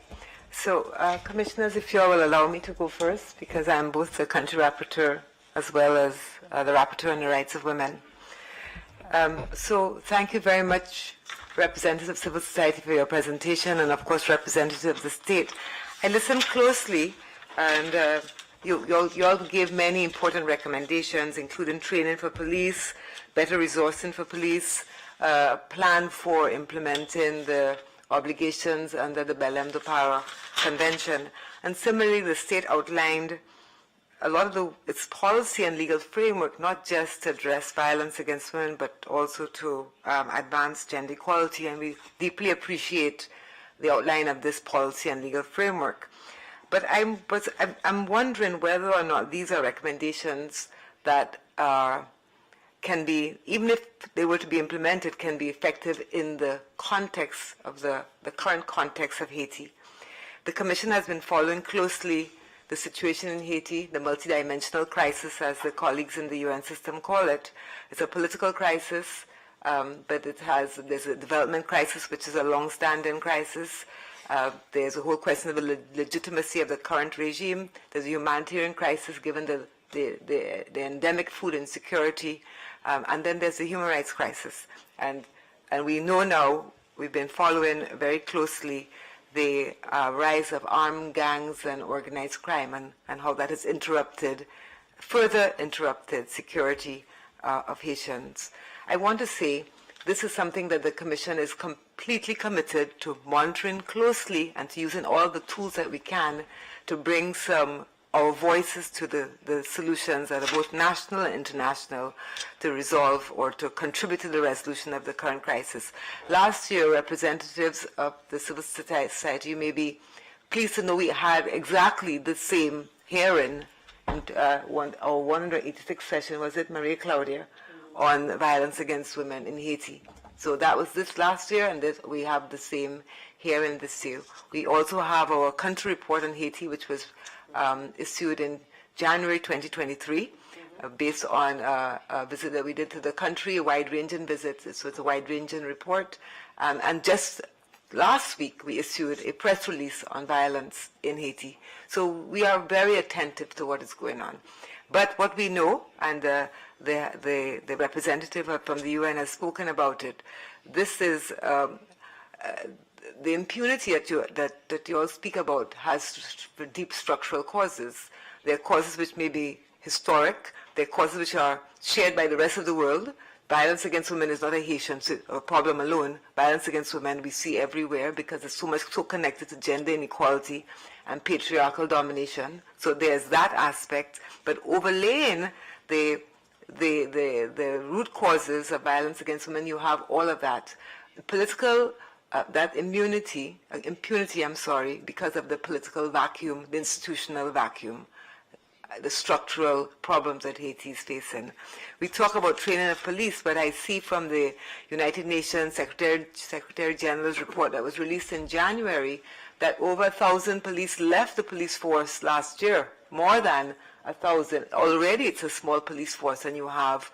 So, Commissioners, if you all will allow me to go first, because I'm both the country rapporteur as well as the rapporteur on the rights of women. So thank you very much, representatives of civil society, for your presentation, and of course representatives of the state. I listened closely, and you all gave many important recommendations, including training for police, better resourcing for police, plan for implementing the obligations under the Belém do Pará Convention. And similarly, the state outlined a lot of its policy and legal framework, not just to address violence against women, but also to advance gender equality. And we deeply appreciate the outline of this policy and legal framework. But I'm wondering whether or not these are recommendations that can be, even if they were to be implemented, can be effective in the context of the current context of Haiti. The Commission has been following closely the situation in Haiti, the multidimensional crisis, as the colleagues in the UN system call it. It's a political crisis, but there's a development crisis, which is a long-standing crisis. There's a whole question of the legitimacy of the current regime. There's a humanitarian crisis given the endemic food insecurity. And then there's the human rights crisis. And we know now, we've been following very closely the rise of armed gangs and organized crime and how that has further interrupted security of Haitians. I want to say this is something that the Commission is completely committed to monitoring closely and to using all the tools that we can to bring our voices to the solutions that are both national and international to resolve or to contribute to the resolution of the current crisis. Last year, representatives of the civil society, you may be pleased to know we had exactly the same hearing in our 186th session, was it, Maria Claudia, on violence against women in Haiti. So that was this last year, and we have the same hearing this year. We also have our country report on Haiti, which was issued in January 2023, based on a visit that we did to the country, a wide-ranging visit. So it's a wide-ranging report. And just last week, we issued a press release on violence in Haiti. So we are very attentive to what is going on. But what we know, and the representative from the UN has spoken about it, this is the impunity that you all speak about has deep structural causes. There are causes which may be historic. There are causes which are shared by the rest of the world. Violence against women is not a Haitian problem alone. Violence against women we see everywhere because it's so connected to gender inequality and patriarchal domination. So there's that aspect. But overlaying the root causes of violence against women, you have all of that. Political that impunity, because of the political vacuum, the institutional vacuum, the structural problems that Haiti is facing. We talk about training of police, but I see from the United Nations Secretary General's report that was released in January that over 1,000 police left the police force last year, more than 1,000. Already it's a small police force, and you have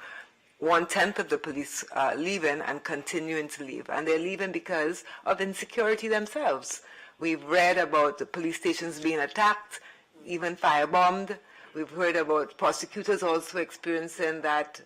1/10 of the police leaving and continuing to leave. And they're leaving because of insecurity themselves. We've read about the police stations being attacked, even firebombed. We've heard about prosecutors also experiencing that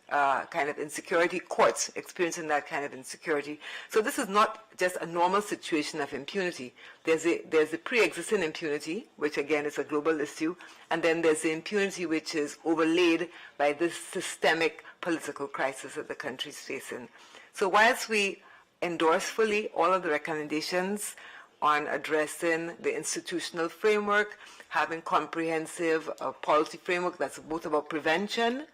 kind of insecurity, courts experiencing that kind of insecurity. So this is not just a normal situation of impunity. There's a pre-existing impunity, which again is a global issue, and then there's the impunity which is overlaid by this systemic political crisis that the country is facing. So whilst we endorse fully all of the recommendations on addressing the institutional framework, having comprehensive policy framework that's both about prevention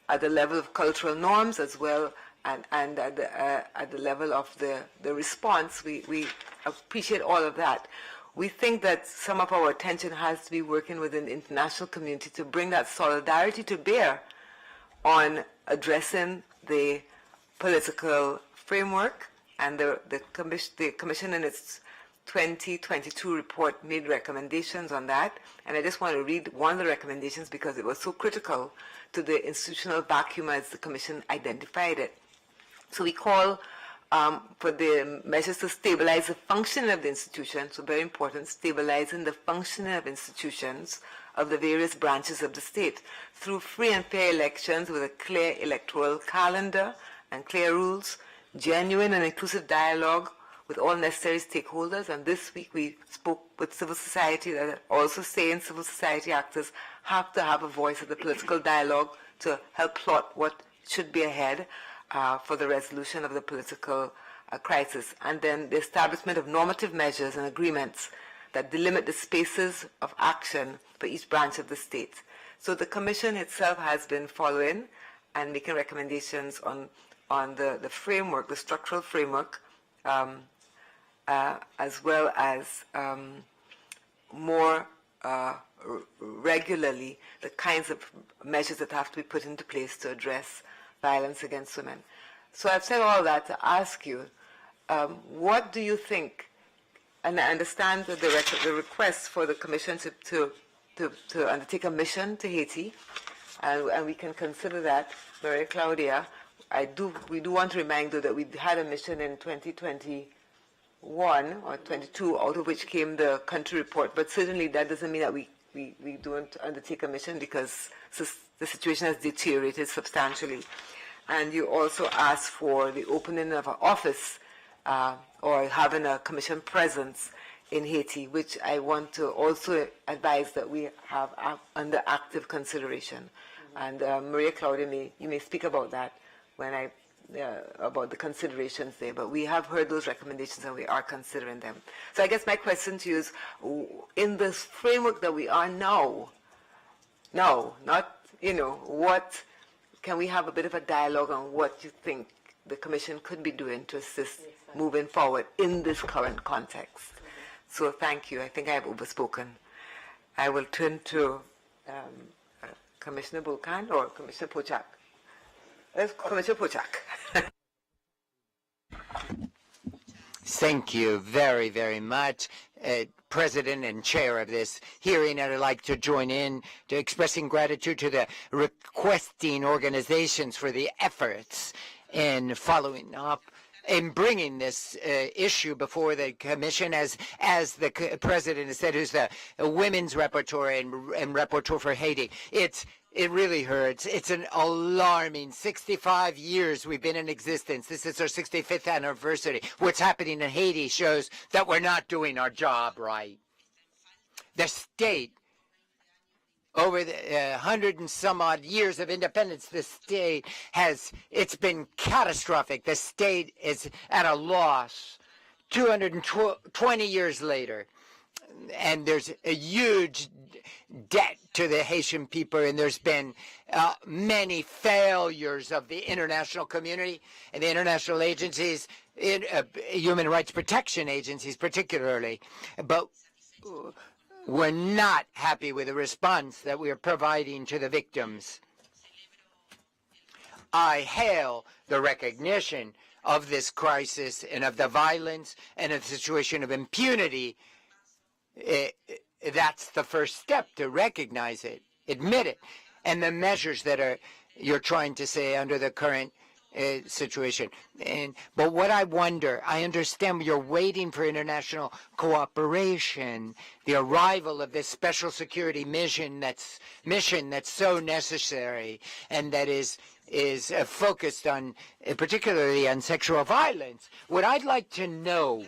at the level of cultural norms as well and at the level of the response, we appreciate all of that. We think that some of our attention has to be working within the international community to bring that solidarity to bear on addressing the political framework, and the Commission in its 2022 report made recommendations on that, and I just want to read one of the recommendations because it was so critical to the institutional vacuum as the Commission identified it. So we call for the measures to stabilize the functioning of the institution, so very important, stabilizing the functioning of institutions of the various branches of the state through free and fair elections with a clear electoral calendar and clear rules, genuine and inclusive dialogue with all necessary stakeholders. And this week we spoke with civil society that are also saying civil society actors have to have a voice at the political dialogue to help plot what should be ahead for the resolution of the political crisis. And then the establishment of normative measures and agreements that delimit the spaces of action for each branch of the state. So the Commission itself has been following and making recommendations on the framework, the structural framework, as well as more regularly the kinds of measures that have to be put into place to address violence against women. So I've said all that to ask you, what do you think? And I understand that the request for the Commission to undertake a mission to Haiti, and we can consider that, Maria Claudia. We do want to remind you that we had a mission in 2020, or 22, out of which came the country report. But certainly that doesn't mean that we don't undertake a mission, because the situation has deteriorated substantially. And you also asked for the opening of an office or having a commission presence in Haiti, which I want to also advise that we have under active consideration. And Maria Claudia, you may speak about that when about the considerations there, but we have heard those recommendations and we are considering them. So I guess my question to you is, in this framework that we are now, not, what, can we have a bit of a dialogue on what you think the Commission could be doing to assist moving forward in this current context? So thank you. I think I have overspoken. I will turn to Commissioner Bulkan or Commissioner Pochak. Commissioner Pochak. Thank you very, very much, President and Chair of this hearing. I'd like to join in to expressing gratitude to the requesting organizations for the efforts in following up in bringing this issue before the Commission, as the President has said, who's the women's rapporteur and rapporteur for Haiti. It really hurts. It's an alarming 65 years we've been in existence. This is our 65th anniversary. What's happening in Haiti shows that we're not doing our job right. The state, over the 100 and some odd years of independence, the state it's been catastrophic. The state is at a loss 220 years later. And there's a huge debt to the Haitian people, and there's been many failures of the international community and the international agencies, human rights protection agencies particularly. But we're not happy with the response that we are providing to the victims. I hail the recognition of this crisis and of the violence and of the situation of impunity. That's the first step, to recognize it, admit it, and the measures that you're trying to say under the current situation. But what I wonder, I understand you're waiting for international cooperation, the arrival of this special security mission that's so necessary, and that is focused on, particularly on sexual violence. What I'd like to know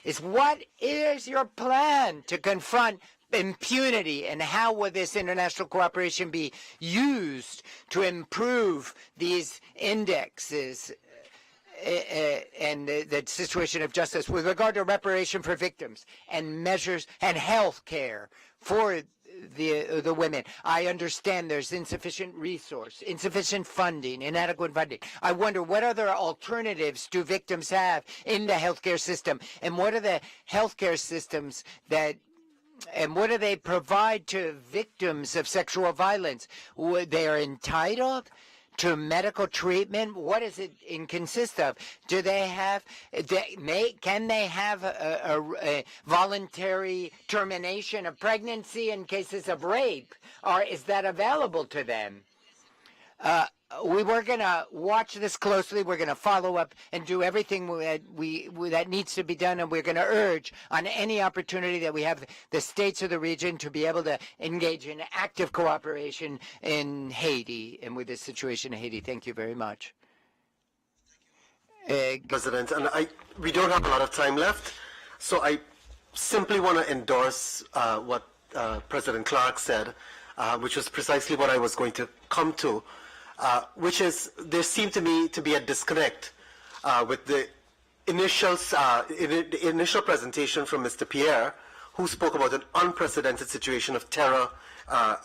is, what is your plan to confront impunity, and how will this international cooperation be used to improve these indexes and the situation of justice with regard to reparation for victims and measures and health care for the women? I understand there's insufficient resource, insufficient funding, inadequate funding. I wonder, what other alternatives do victims have in the healthcare system, and what are the healthcare systems and what do they provide to victims of sexual violence? They are entitled to medical treatment. What does it consist of? Do they have? Can they have a voluntary termination of pregnancy in cases of rape, or is that available to them? We're going to watch this closely. We're going to follow up and do everything that needs to be done, and we're going to urge on any opportunity that we have the states of the region to be able to engage in active cooperation in Haiti and with the situation in Haiti. Thank you very much. President, and we don't have a lot of time left, so I simply want to endorse what President Clark said, which was precisely what I was going to come to. Which is, there seemed to me to be a disconnect with the initial presentation from Mr. Pierre, who spoke about an unprecedented situation of terror,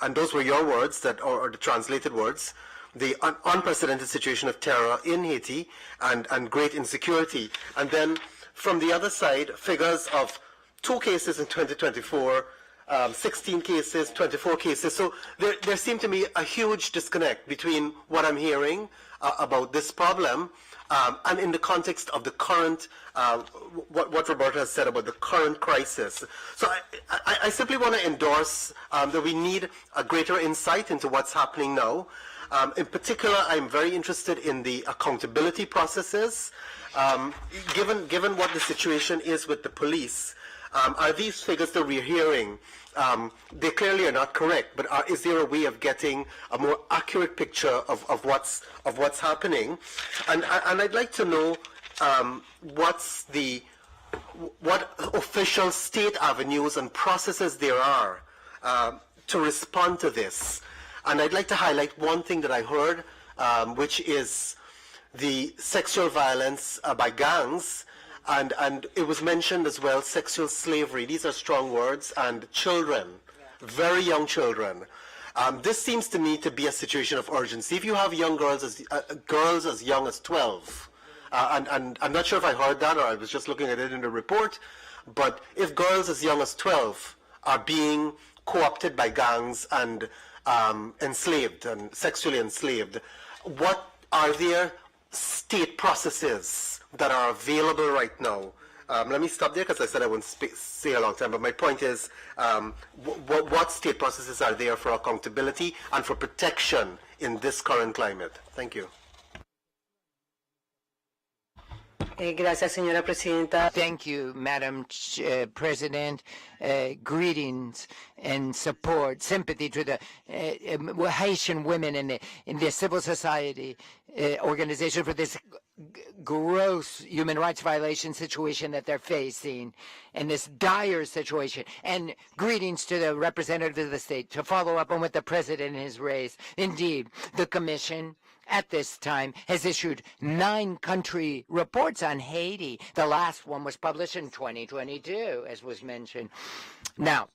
and those were your words, or the translated words, the unprecedented situation of terror in Haiti and great insecurity. And then from the other side, figures of 2 cases in 2024, 16 cases, 24 cases. So there seemed to be a huge disconnect between what I'm hearing about this problem and in the context of the current, what Roberta has said about the current crisis. So I simply want to endorse that we need a greater insight into what's happening now. In particular, I'm very interested in the accountability processes. Given what the situation is with the police, are these figures that we're hearing, they clearly are not correct, but is there a way of getting a more accurate picture of what's happening? And I'd like to know what official state avenues and processes there are to respond to this. And I'd like to highlight one thing that I heard, which is the sexual violence by gangs, and it was mentioned as well, sexual slavery. These are strong words, and children, very young children. This seems to me to be a situation of urgency. If you have young girls as young as 12, and I'm not sure if I heard that or I was just looking at it in the report, but if girls as young as 12 are being co-opted by gangs and enslaved and sexually enslaved, what are there state processes that are available right now? Let me stop there because I said I wouldn't say a long time, but my point is what state processes are there for accountability and for protection in this current climate? Thank you. Gracias, señora presidenta. Thank you, Madam President. Greetings and support, sympathy to the Haitian women in the civil society organization for this gross human rights violation situation that they're facing and this dire situation. And greetings to the representative of the state to follow up on what the president has raised. Indeed, the commission at this time has issued 9 country reports on Haiti. The last one was published in 2022, as was mentioned. Now,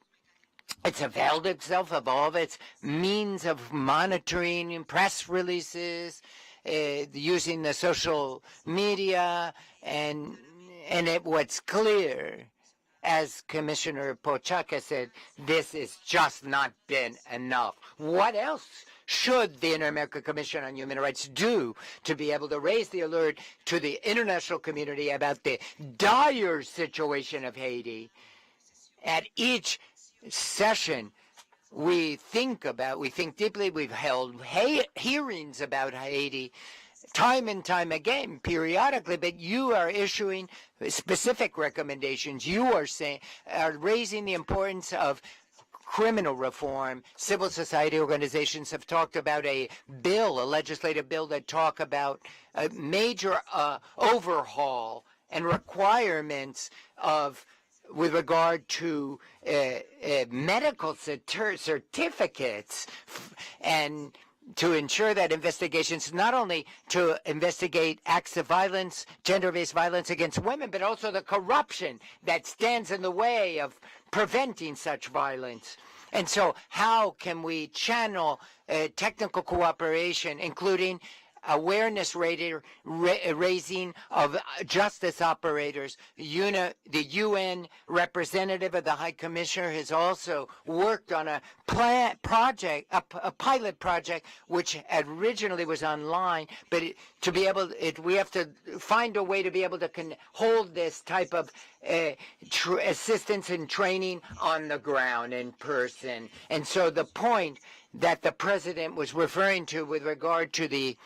it's availed itself of all of its means of monitoring, press releases, using the social media, and what's clear, as Commissioner Pochaka said, this has just not been enough. What else should the Inter-American Commission on Human Rights do to be able to raise the alert to the international community about the dire situation of Haiti? At each session, we think deeply. We've held hearings about Haiti time and time again, periodically, but you are issuing specific recommendations. You are raising the importance of criminal reform. Civil society organizations have talked about a legislative bill that talk about a major overhaul and requirements with regard to medical certificates and to ensure that investigations, not only to investigate acts of violence, gender-based violence against women, but also the corruption that stands in the way of preventing such violence. And so how can we channel technical cooperation, including awareness raising of justice operators? The UN representative of the High Commissioner has also worked on a pilot project, which originally was online, but we have to find a way to be able to hold this type of assistance and training on the ground in person. And so the point that the President was referring to with regard to the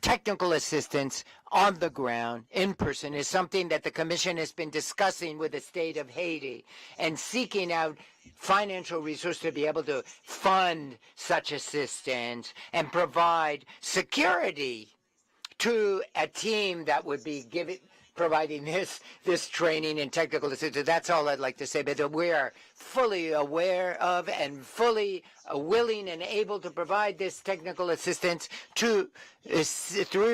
technical assistance on the ground, in person, is something that the Commission has been discussing with the state of Haiti and seeking out financial resources to be able to fund such assistance and provide security to a team that would be providing this training and technical assistance. That's all I'd like to say, but we are fully aware of and fully willing and able to provide this technical assistance through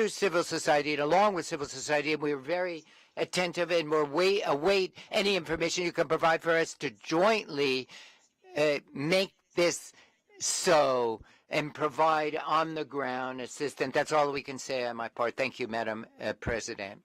civil society and along with civil society, and we're very attentive and we'll await any information you can provide for us to jointly make this so and provide on-the-ground assistance. That's all we can say on my part. Thank you, Madam President.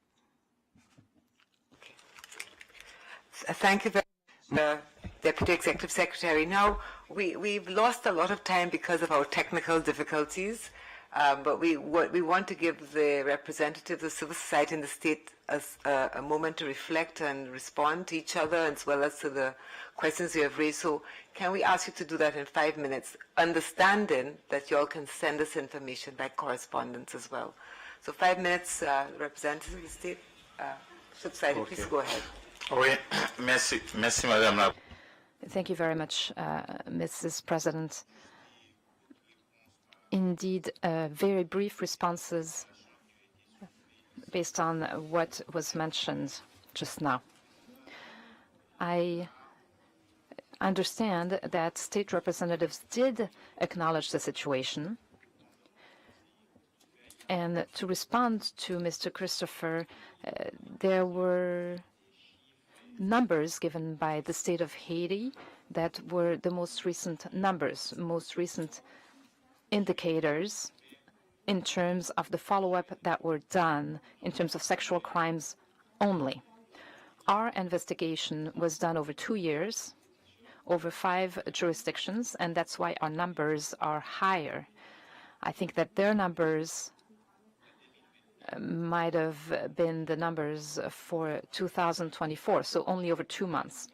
Thank you very much, Deputy Executive Secretary. Now, we've lost a lot of time because of our technical difficulties. But we want to give the representatives of civil society in the state a moment to reflect and respond to each other as well as to the questions you have raised. So can we ask you to do that in 5 minutes, understanding that you all can send us information by correspondence as well. So 5 minutes, representative of the state, society, Okay. please go ahead. Oui, merci, merci Madame la Thank you very much, Mrs. President. Indeed, very brief responses based on what was mentioned just now. I understand that state representatives did acknowledge the situation. And to respond to Mr. Christopher, there were numbers given by the state of Haiti that were the most recent numbers, most recent indicators in terms of the follow-up that were done in terms of sexual crimes only. Our investigation was done over 2 years, over 5 jurisdictions, and that's why our numbers are higher. I think that their numbers might have been the numbers for 2024, so only over 2 months.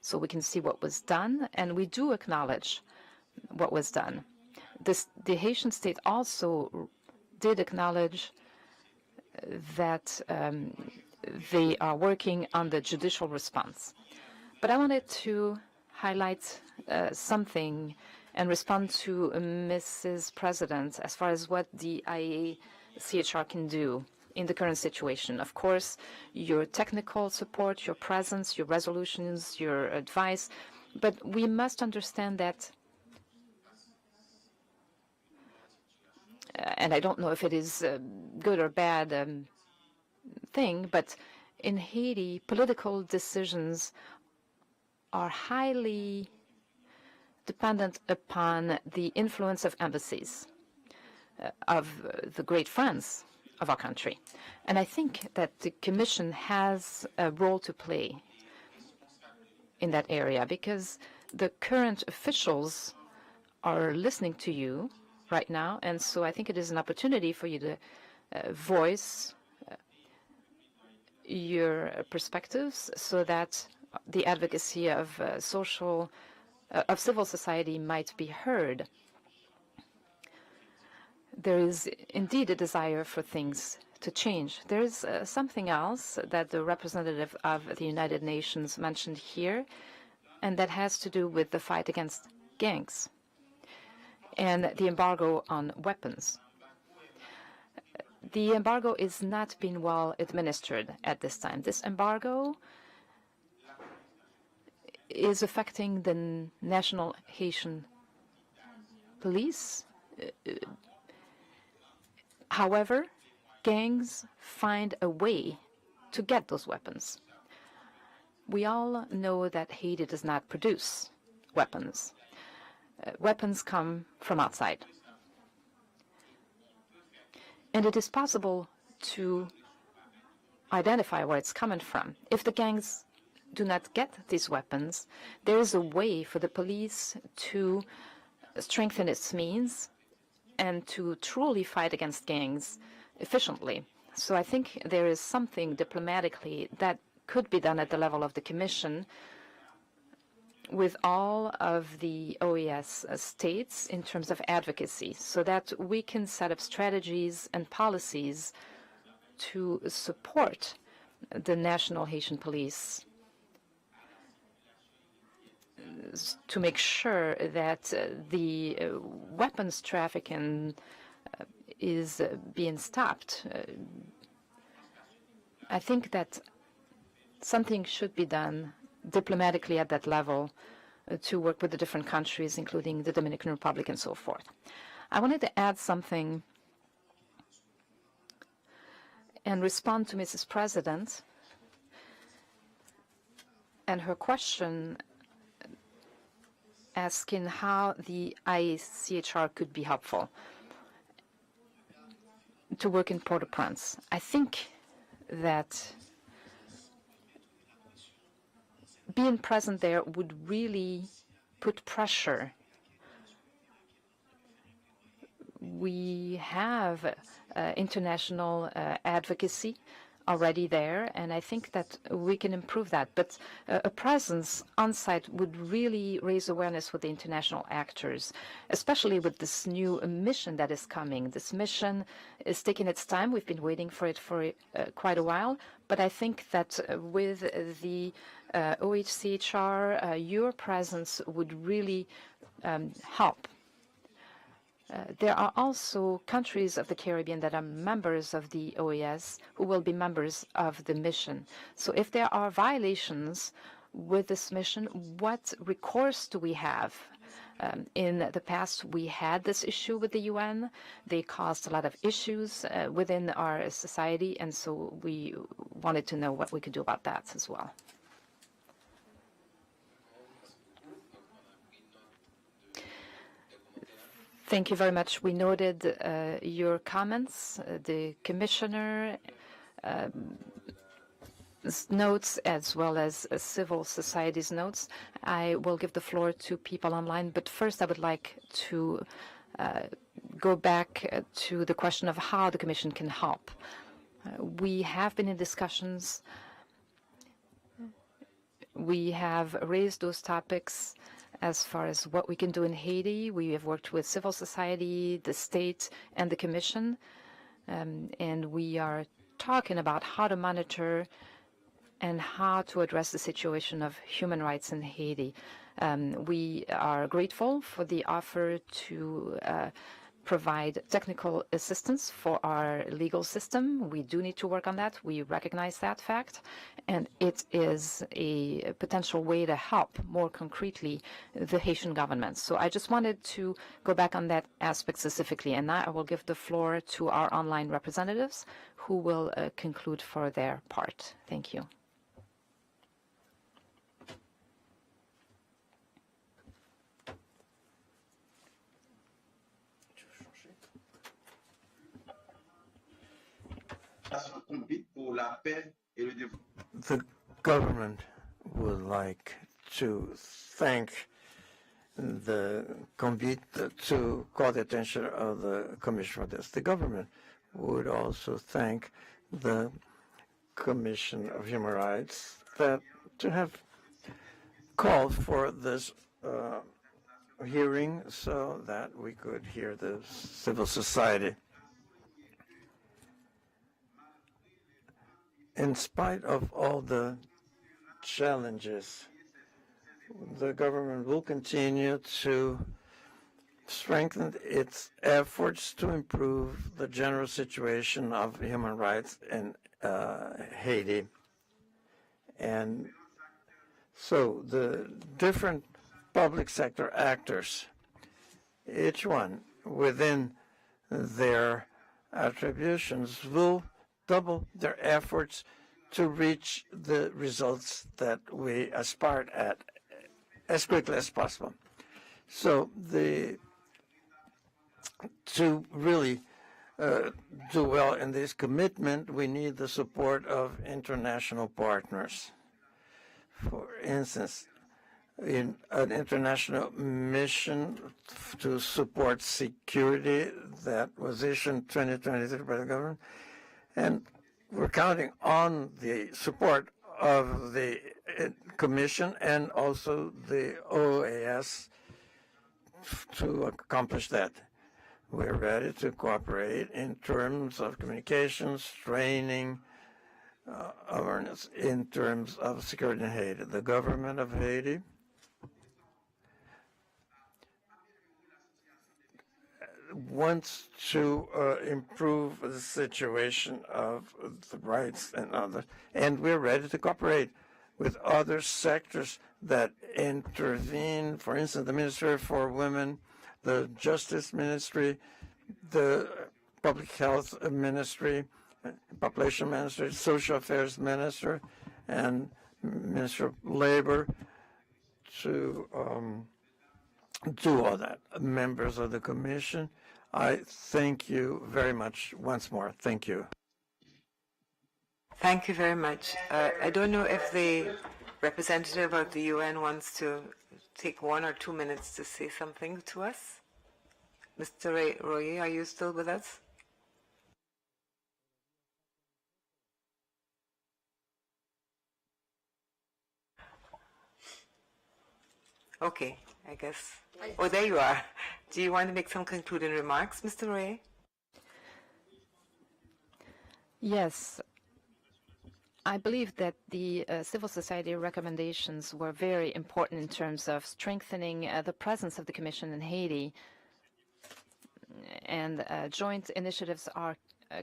So we can see what was done, and we do acknowledge what was done. The Haitian state also did acknowledge that they are working on the judicial response. But I wanted to highlight something and respond to Mrs. President as far as what the CIDH can do in the current situation. Of course, your technical support, your presence, your resolutions, your advice, but we must understand that, and I don't know if it is a good or bad thing, but in Haiti, political decisions are highly dependent upon the influence of embassies, of the great friends of our country. And I think that the Commission has a role to play in that area because the current officials are listening to you right now, and so I think it is an opportunity for you to voice your perspectives so that the advocacy of civil society might be heard. There is indeed a desire for things to change. There is something else that the representative of the United Nations mentioned here, and that has to do with the fight against gangs and the embargo on weapons. The embargo is not being well administered at this time. This embargo is affecting the National Haitian Police. However, gangs find a way to get those weapons. We all know that Haiti does not produce weapons. Weapons come from outside. And it is possible to identify where it's coming from. If the gangs do not get these weapons, there is a way for the police to strengthen its means and to truly fight against gangs efficiently. So I think there is something diplomatically that could be done at the level of the Commission with all of the OAS states in terms of advocacy so that we can set up strategies and policies to support the National Haitian Police to make sure that the weapons trafficking is being stopped. I think that something should be done diplomatically at that level to work with the different countries, including the Dominican Republic and so forth. I wanted to add something and respond to Mrs. President and her question asking how the ICHR could be helpful to work in Port-au-Prince. I think that being present there would really put pressure, we have international advocacy already there, and I think that we can improve that. But a presence on site would really raise awareness with the international actors, especially with this new mission that is coming. This mission is taking its time. We've been waiting for it for quite a while, but I think that with the OHCHR, your presence would really help. There are also countries of the Caribbean that are members of the OAS who will be members of the mission. So if there are violations with this mission, what recourse do we have? In the past, we had this issue with the UN. They caused a lot of issues within our society, and so we wanted to know what we could do about that as well. Thank you very much. We noted your comments. The commissioner notes as well as civil society's notes. I will give the floor to people online, but first I would like to go back to the question of how the Commission can help. We have been in discussions. We have raised those topics as far as what we can do in Haiti. We have worked with civil society, the state, and the Commission, and we are talking about how to monitor and how to address the situation of human rights in Haiti. We are grateful for the offer to provide technical assistance for our legal system. We do need to work on that. We recognize that fact, and it is a potential way to help more concretely the Haitian government. So I just wanted to go back on that aspect specifically, and now I will give the floor to our online representatives who will conclude for their part. Thank you. The government would like to thank the Convite to call the attention of the Commission for this. The government would also thank the Commission of Human Rights that to have called for this hearing so that we could hear the civil society. In spite of all the challenges, the government will continue to strengthen its efforts to improve the general situation of human rights in Haiti. And so the different public sector actors, each one within their attributions, will double their efforts to reach the results that we aspire at as quickly as possible. So to really do well in this commitment, we need the support of international partners. For instance, in an international mission to support security that was issued in 2023 by the government, and we're counting on the support of the Commission and also the OAS to accomplish that. We're ready to cooperate in terms of communications, training, awareness, in terms of security in Haiti. The government of Haiti wants to improve the situation of the rights and others, and we're ready to cooperate with other sectors that intervene. For instance, the Ministry for Women, the Justice Ministry, the Public Health Ministry, Population Ministry, Social Affairs Minister, and Minister of Labor to do all that. Members of the Commission, I thank you very much once more. Thank you. Thank you very much. I don't know if the representative of the UN wants to take 1 or 2 minutes to say something to us. Mr. Royer, are you still with us? Okay, I guess. Oh, there you are. Do you want to make some concluding remarks, Mr. Royer? Yes. I believe that the civil society recommendations were very important in terms of strengthening the presence of the Commission in Haiti. And joint initiatives are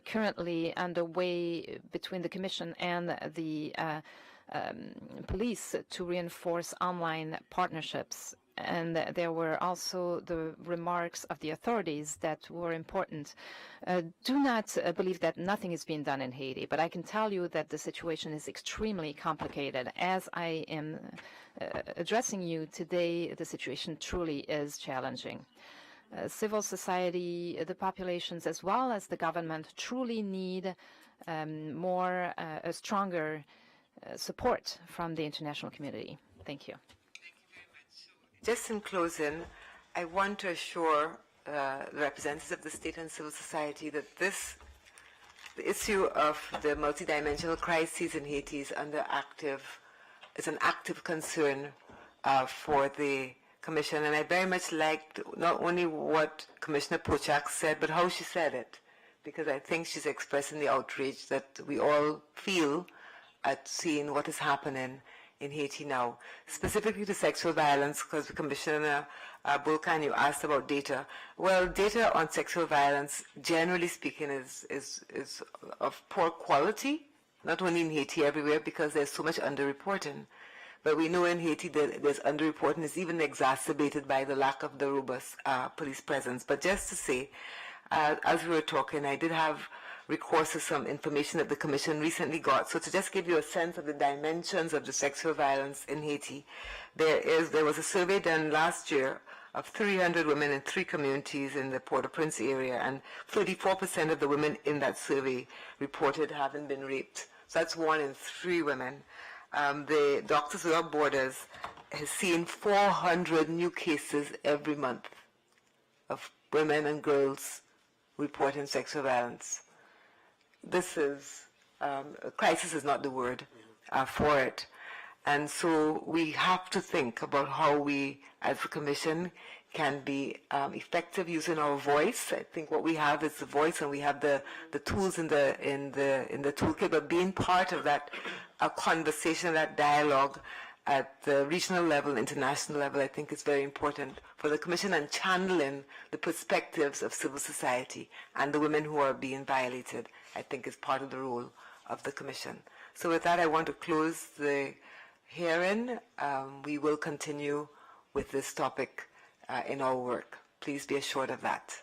currently underway between the Commission and the police to reinforce online partnerships. And there were also the remarks of the authorities that were important. Do not believe that nothing is being done in Haiti, but I can tell you that the situation is extremely complicated. As I am addressing you today, the situation truly is challenging. Civil society, the populations, as well as the government truly need a stronger support from the international community. Thank you. Just in closing, I want to assure the representatives of the state and civil society that the issue of the multidimensional crises in Haiti is an active concern for the Commission. And I very much liked not only what Commissioner Pochak said, but how she said it, because I think she's expressing the outrage that we all feel at seeing what is happening in Haiti now, specifically to sexual violence, because Commissioner Bulkan, you asked about data. Well, data on sexual violence, generally speaking, is of poor quality, not only in Haiti, everywhere, because there's so much underreporting. But we know in Haiti that there's underreporting is even exacerbated by the lack of the robust police presence. But just to say, as we were talking, I did have recourse to some information that the Commission recently got. So to just give you a sense of the dimensions of the sexual violence in Haiti, there was a survey done last year of 300 women in 3 communities in the Port-au-Prince area, and 34% of the women in that survey reported having been raped. So that's 1 in 3 women. The Doctors Without Borders has seen 400 new cases every month of women and girls reporting sexual violence. This is, crisis is not the word for it. And so we have to think about how we, as a Commission, can be effective using our voice. I think what we have is the voice, and we have the tools in the toolkit, but being part of that conversation, that dialogue at the regional level, international level, I think is very important for the Commission, and channeling the perspectives of civil society and the women who are being violated, I think is part of the role of the Commission. So with that, I want to close the hearing. We will continue with this topic in our work. Please be assured of that.